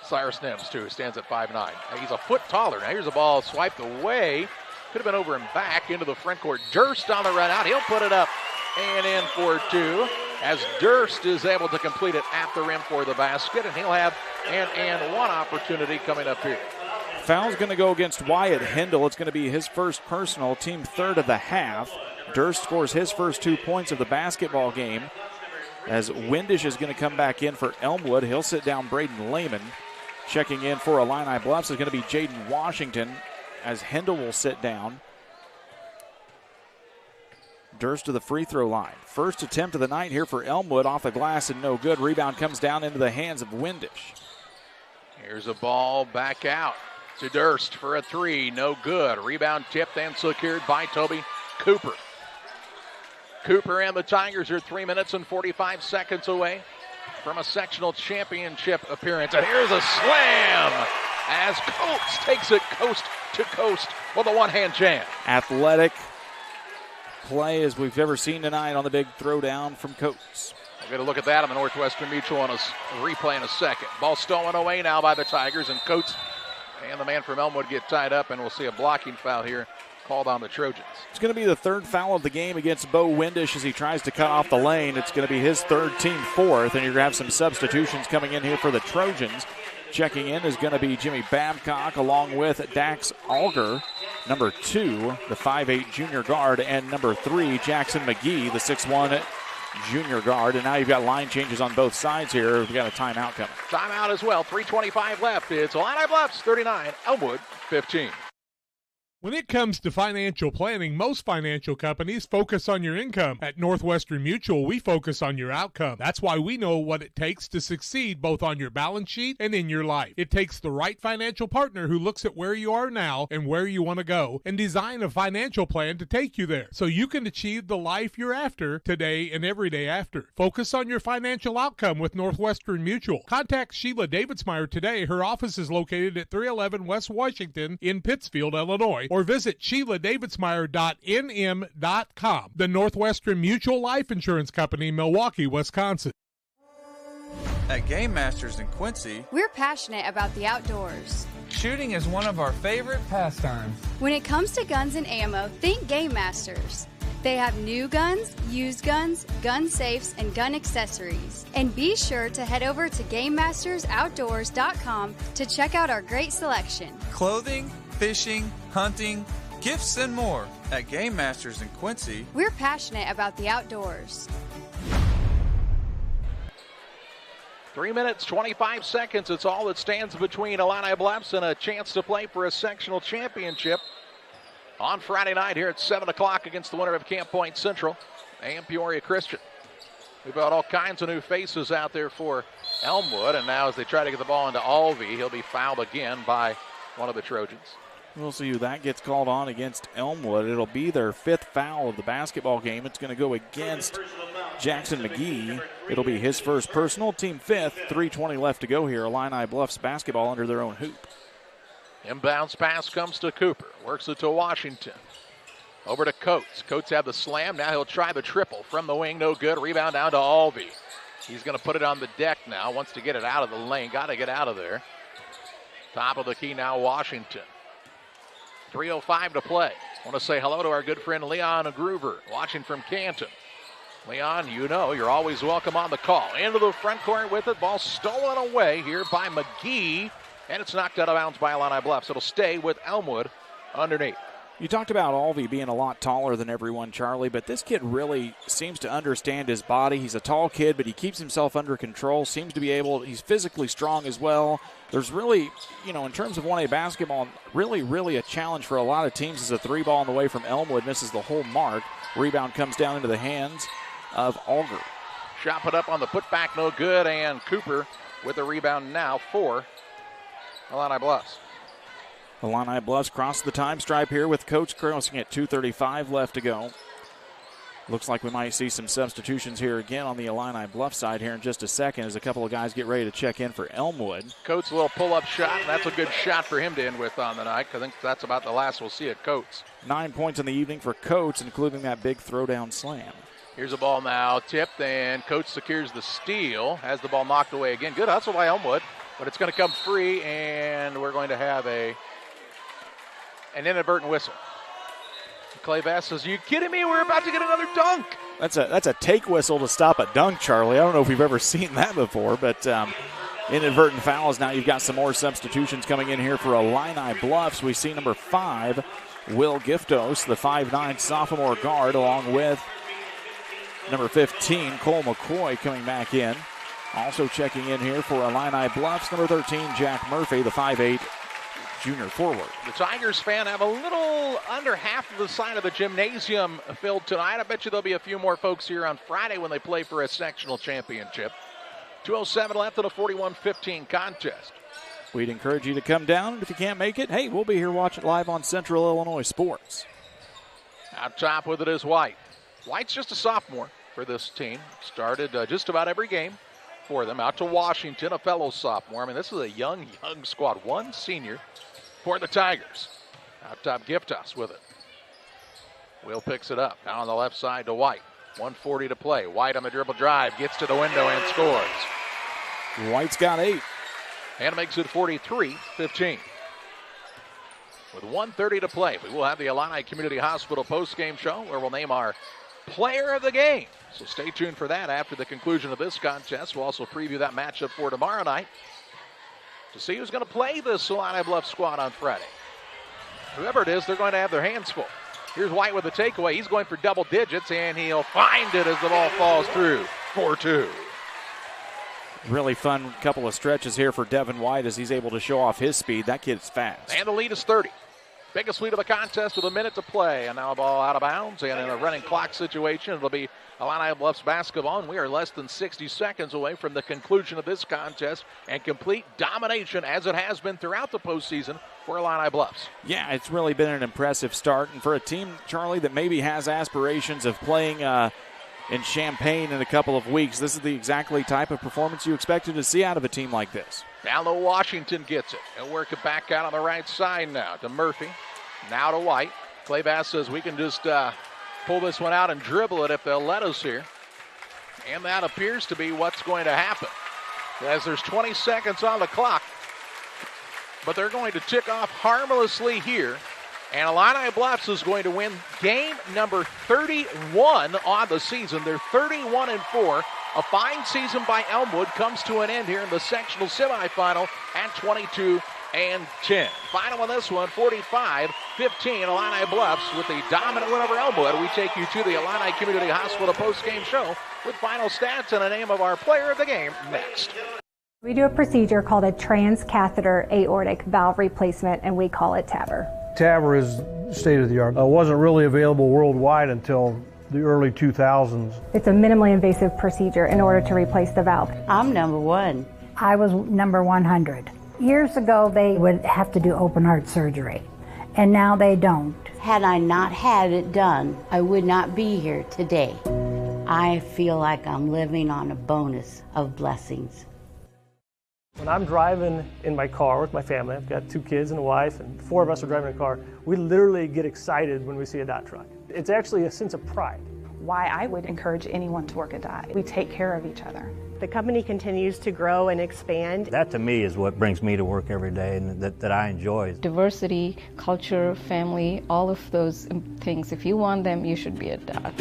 Cyrus Nims, too, who stands at 5'9". He's a foot taller. Now here's a ball swiped away. Could have been over and back into the front court. Durst on the run out. He'll put it up and in for two. as Durst is able to complete it at the rim for the basket, and he'll have an one opportunity coming up here. Foul's going to go against Wyatt Hindle. It's going to be his first personal, team third of the half. Durst scores his first 2 points of the basketball game. As Windish is going to come back in for Elmwood, he'll sit down Braden Lehman. Checking in for Illini Bluffs is going to be Jaden Washington, as Hindle will sit down. Durst to the free throw line. First attempt of the night here for Elmwood, off the glass and no good. Rebound comes down into the hands of Windish. Here's a ball back out to Durst for a three. No good. Rebound tipped and secured by Toby Cooper. Cooper and the Tigers are 3 minutes and 45 seconds away from a sectional championship appearance. And here's a slam as Coates takes it coast to coast with a one-hand jam. Athletic play as we've ever seen tonight on the big throwdown from Coates. We'll get a look at that on the Northwestern Mutual on a replay in a second. Ball stolen away now by the Tigers, and Coates and the man from Elmwood get tied up, and we'll see a blocking foul here called on the Trojans. It's going to be the third foul of the game against Bo Windish as he tries to cut off the lane. It's going to be his third, team fourth, and you're going to have some substitutions coming in here for the Trojans. Checking in is going to be Jimmy Babcock along with Dax Alger, number 2, the 5'8 junior guard, and number 3, Jackson McGee, the 6'1 junior guard. And now you've got line changes on both sides here. We've got a timeout coming. Timeout as well. 3:25 left. It's Illini Bluffs 39, Elmwood 15. When it comes to financial planning, most financial companies focus on your income. At Northwestern Mutual, we focus on your outcome. That's why we know what it takes to succeed both on your balance sheet and in your life. It takes the right financial partner who looks at where you are now and where you want to go and design a financial plan to take you there so you can achieve the life you're after today and every day after. Focus on your financial outcome with Northwestern Mutual. Contact Sheila Davidsmeyer today. Her office is located at 311 West Washington in Pittsfield, Illinois, or visit SheilaDavidsmeyer.nm.com. The Northwestern Mutual Life Insurance Company, Milwaukee, Wisconsin. At Game Masters in Quincy, we're passionate about the outdoors. Shooting is one of our favorite pastimes. When it comes to guns and ammo, think Game Masters. They have new guns, used guns, gun safes, and gun accessories. And be sure to head over to GameMastersOutdoors.com to check out our great selection. Clothing, fishing, hunting, gifts, and more. At Game Masters in Quincy, we're passionate about the outdoors. 3 minutes, 25 seconds. It's all that stands between Illini Bluffs and a chance to play for a sectional championship on Friday night here at 7 o'clock against the winner of Camp Point Central and Peoria Christian. We've got all kinds of new faces out there for Elmwood, and now as they try to get the ball into Alvey, he'll be fouled again by one of the Trojans. We'll see who that gets called on against Elmwood. It'll be their 5th foul of the basketball game. It's going to go against Jackson McGee. It'll be his first personal, team 5th. 3:20 left to go here. Illini Bluffs basketball under their own hoop. Inbounds pass comes to Cooper. Works it to Washington. Over to Coates. Coates had the slam. Now he'll try the triple from the wing. No good. Rebound down to Alvey. He's going to put it on the deck now. Wants to get it out of the lane. Got to get out of there. Top of the key now, Washington. 3:05 to play. Want to say hello to our good friend Leon Groover, watching from Canton. Leon, you know you're always welcome on the call. Into the front court with it. Ball stolen away here by McGee. And it's knocked out of bounds by Illini Bluffs. It'll stay with Elmwood underneath. You talked about Alvey being a lot taller than everyone, Charlie, but this kid really seems to understand his body. He's a tall kid, but he keeps himself under control, seems to be able, he's physically strong as well. There's really, in terms of 1A basketball, really a challenge for a lot of teams as a 3-ball on the way from Elmwood misses the whole mark. Rebound comes down into the hands of Alger. Shot put up on the putback, no good, and Cooper with the rebound now for Illini Bluffs. Illini Bluffs cross the time stripe here with Coach crossing at 2:35 left to go. Looks like we might see some substitutions here again on the Illini Bluff side here in just a second as a couple of guys get ready to check in for Elmwood. Coates, a little pull-up shot, and that's a good shot for him to end with on the night. I think that's about the last we'll see at Coates. 9 points in the evening for Coates, including that big throwdown slam. Here's a ball now tipped, and Coates secures the steal. Has the ball knocked away again. Good hustle by Elmwood, but it's going to come free, and we're going to have an inadvertent whistle. Clay Bass says, "Are you kidding me? We're about to get another dunk." That's a take whistle to stop a dunk, Charlie. I don't know if we've ever seen that before, but inadvertent fouls. Now you've got some more substitutions coming in here for Illini Bluffs. We see number 5, Will Giftos, the 5'9 sophomore guard, along with number 15, Cole McCoy, coming back in. Also checking in here for Illini Bluffs, number 13, Jack Murphy, the 5'8 junior forward. The Tigers fan have a little under half of the side of the gymnasium filled tonight. I bet you there'll be a few more folks here on Friday when they play for a sectional championship. 2:07 left in a 41-15 contest. We'd encourage you to come down, and if you can't make it, hey, we'll be here watching live on Central Illinois Sports. Out top with it is White. White's just a sophomore for this team. Started just about every game for them. Out to Washington, a fellow sophomore. I mean, this is a young squad. One senior for the Tigers. Out top, Giftos with it. Will picks it up. Down on the left side to White. 1:40 to play. White on the dribble drive. Gets to the window and scores. White's got 8. And makes it 43-15. With 1:30 to play, we will have the Illini Community Hospital postgame show where we'll name our player of the game. So stay tuned for that after the conclusion of this contest. We'll also preview that matchup for tomorrow night to see who's going to play this Illini Bluff squad on Friday. Whoever it is, they're going to have their hands full. Here's White with the takeaway. He's going for double digits, and he'll find it as the ball falls through. 4-2. Really fun couple of stretches here for Devin White as he's able to show off his speed. That kid's fast. And the lead is 30. Biggest lead of the contest with a minute to play. And now a ball out of bounds. And in a running clock situation, it'll be Illini Bluffs basketball. And we are less than 60 seconds away from the conclusion of this contest and complete domination as it has been throughout the postseason for Illini Bluffs. Yeah, it's really been an impressive start. And for a team, Charlie, that maybe has aspirations of playing in Champaign in a couple of weeks, this is the exactly type of performance you expected to see out of a team like this. Down low, Washington gets it. They'll work it back out on the right side now to Murphy. Now to White. Clay Bass says we can just pull this one out and dribble it if they'll let us here. And that appears to be what's going to happen, as there's 20 seconds on the clock. But they're going to tick off harmlessly here. And Illini Bluffs is going to win game number 31 on the season. They're 31-4. A fine season by Elmwood comes to an end here in the sectional semifinal at 22-10. Final on this one, 45-15. Illini Bluffs with the dominant win over Elmwood. We take you to the Illini Community Hospital postgame show with final stats and the name of our player of the game next. We do a procedure called a transcatheter aortic valve replacement, and we call it TAVR. TAVR is state of the art. It wasn't really available worldwide until the early 2000s. It's a minimally invasive procedure in order to replace the valve. I'm number 1. I was number 100. Years ago, they would have to do open heart surgery, and now they don't. Had I not had it done, I would not be here today. I feel like I'm living on a bonus of blessings. When I'm driving in my car with my family, I've got 2 kids and a wife, and 4 of us are driving a car, we literally get excited when we see a dot truck. It's actually a sense of pride. Why I would encourage anyone to work at Dot. We take care of each other. The company continues to grow and expand. That to me is what brings me to work every day and that I enjoy. Diversity, culture, family, all of those things, if you want them, you should be at Dot.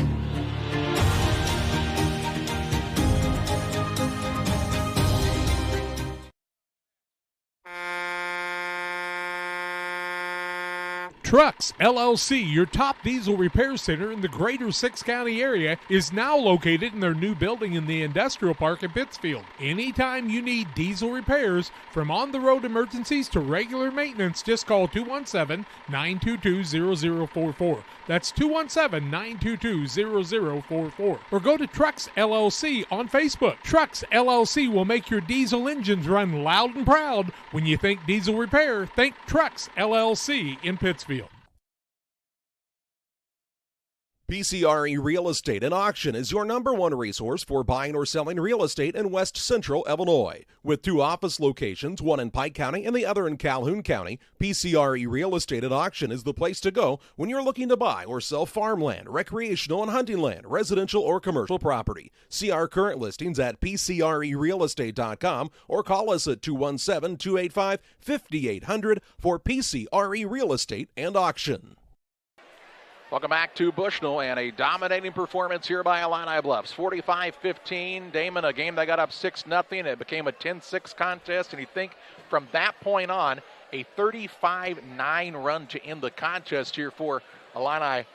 Trucks LLC, your top diesel repair center in the greater 6 county area, is now located in their new building in the industrial park in Pittsfield. Anytime you need diesel repairs, from on-the-road emergencies to regular maintenance, just call 217-922-0044. That's 217-922-0044. Or go to Trucks LLC on Facebook. Trucks LLC will make your diesel engines run loud and proud. When you think diesel repair, think Trucks LLC in Pittsfield. PCRE Real Estate and Auction is your #1 resource for buying or selling real estate in West Central Illinois. With 2 office locations, one in Pike County and the other in Calhoun County, PCRE Real Estate and Auction is the place to go when you're looking to buy or sell farmland, recreational and hunting land, residential or commercial property. See our current listings at PCRERealestate.com or call us at 217-285-5800 for PCRE Real Estate and Auction. Welcome back to Bushnell, and a dominating performance here by Illini Bluffs. 45-15. Damon, a game that got up 6-0. It became a 10-6 contest, and you think from that point on, a 35-9 run to end the contest here for Illini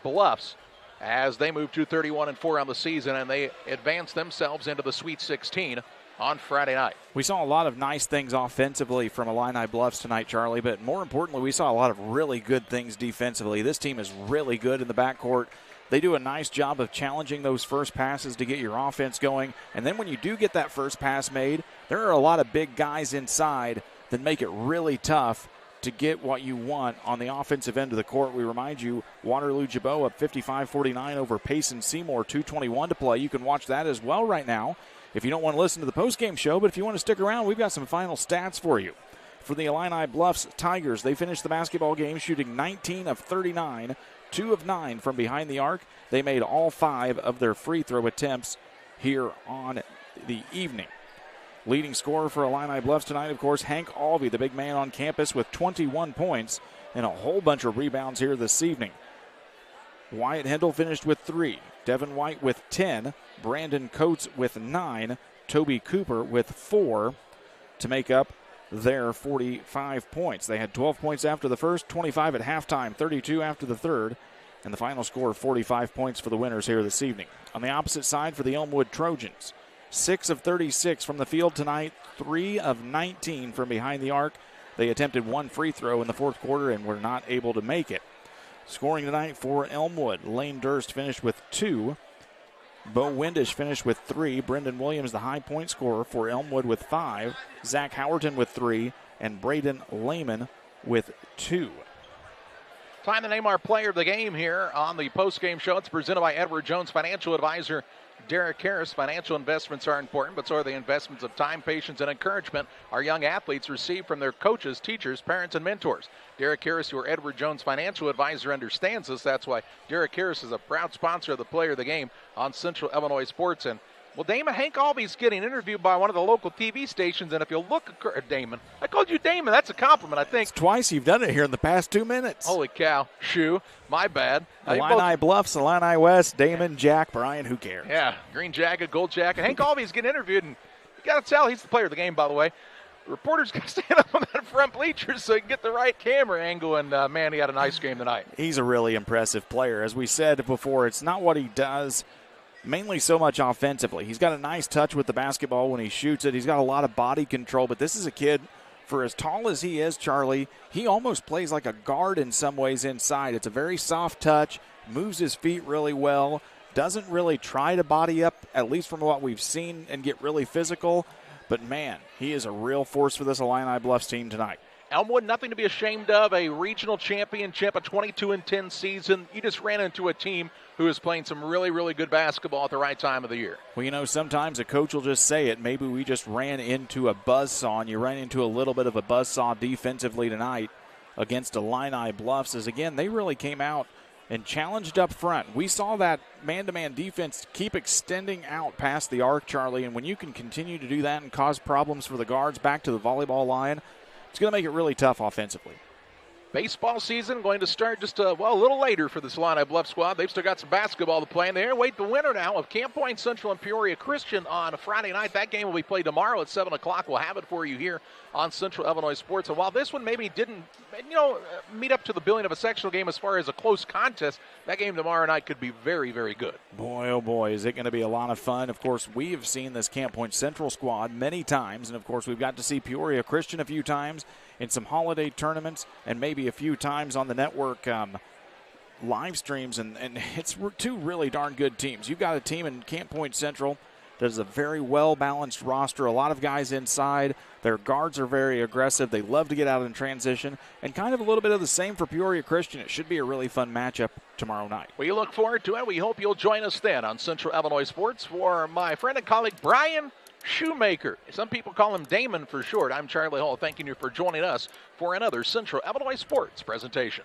Bluffs as they move to 31-4 on the season, and they advance themselves into the Sweet 16 on Friday night. We saw a lot of nice things offensively from Illini Bluffs tonight, Charlie, but more importantly, we saw a lot of really good things defensively. This team is really good in the backcourt. They do a nice job of challenging those first passes to get your offense going, and then when you do get that first pass made, there are a lot of big guys inside that make it really tough to get what you want on the offensive end of the court. We remind you, Waterloo-Jabot up 55-49 over Payson-Seymour, 2:21 to play. You can watch that as well right now if you don't want to listen to the postgame show, but if you want to stick around, we've got some final stats for you. For the Illini Bluffs Tigers, they finished the basketball game shooting 19 of 39, 2 of 9 from behind the arc. They made all 5 of their free throw attempts here on the evening. Leading scorer for Illini Bluffs tonight, of course, Hank Alvey, the big man on campus with 21 points and a whole bunch of rebounds here this evening. Wyatt Hendel finished with 3. Devin White with 10. Brandon Coates with 9. Toby Cooper with 4 to make up their 45 points. They had 12 points after the first, 25 at halftime, 32 after the third, and the final score of 45 points for the winners here this evening. On the opposite side for the Elmwood Trojans, 6 of 36 from the field tonight, 3 of 19 from behind the arc. They attempted 1 free throw in the fourth quarter and were not able to make it. Scoring tonight for Elmwood, Lane Durst finished with 2. Bo Windish finished with 3. Brendan Williams, the high point scorer for Elmwood, with 5. Zach Howerton with 3. And Braden Lehman with 2. Time to name our player of the game here on the postgame show. It's presented by Edward Jones Financial Advisor Derek Harris. Financial investments are important, but so are the investments of time, patience, and encouragement our young athletes receive from their coaches, teachers, parents, and mentors. Derek Harris, your Edward Jones Financial Advisor, understands this. That's why Derek Harris is a proud sponsor of the Player of the Game on Central Illinois Sports. And, well, Damon, Hank Alvey's getting interviewed by one of the local TV stations, and if you look, Damon, I called you Damon. That's a compliment, I think. It's twice you've done it here in the past 2 minutes. Holy cow. Shoo. My bad. Illini Bluffs, Illini West, Damon, Jack, Brian, who cares? Yeah, green jacket, gold jacket. Hank Alvey's getting interviewed, and you got to tell he's the player of the game, by the way. The reporter's got to stand up on that front bleachers so he can get the right camera angle, and, man, he had a nice game tonight. He's a really impressive player. As we said before, it's not what he does mainly so much offensively. He's got a nice touch with the basketball when he shoots it. He's got a lot of body control, but this is a kid, for as tall as he is, Charlie, he almost plays like a guard in some ways inside. It's a very soft touch, moves his feet really well, doesn't really try to body up, at least from what we've seen, and get really physical. But, man, he is a real force for this Illini Bluffs team tonight. Elmwood, nothing to be ashamed of, a regional championship, a 22-10 season. You just ran into a team who is playing some really, really good basketball at the right time of the year. Well, you know, sometimes a coach will just say it. Maybe we just ran into a buzzsaw, and you ran into a little bit of a buzzsaw defensively tonight against Illini Bluffs, as, again, they really came out and challenged up front. We saw that man-to-man defense keep extending out past the arc, Charlie, and when you can continue to do that and cause problems for the guards back to the volleyball line, it's going to make it really tough offensively. Baseball season going to start just a little later for this Illini Bluff squad. They've still got some basketball to play, and they await the winner now of Camp Point Central and Peoria Christian on Friday night. That game will be played tomorrow at 7 o'clock. We'll have it for you here on Central Illinois Sports. And while this one maybe didn't, meet up to the billing of a sectional game as far as a close contest, that game tomorrow night could be very, very good. Boy, oh boy, is it going to be a lot of fun. Of course, we have seen this Camp Point Central squad many times, and of course we've got to see Peoria Christian a few times in some holiday tournaments and maybe a few times on the network live streams, and it's two really darn good teams. You've got a team in Camp Point Central that is a very well-balanced roster, a lot of guys inside. Their guards are very aggressive. They love to get out in transition, and kind of a little bit of the same for Peoria Christian. It should be a really fun matchup tomorrow night. We look forward to it. We hope you'll join us then on Central Illinois Sports. For my friend and colleague Brian Shoemaker, some people call him Damon for short, I'm Charlie Hall, thanking you for joining us for another Central Illinois Sports presentation.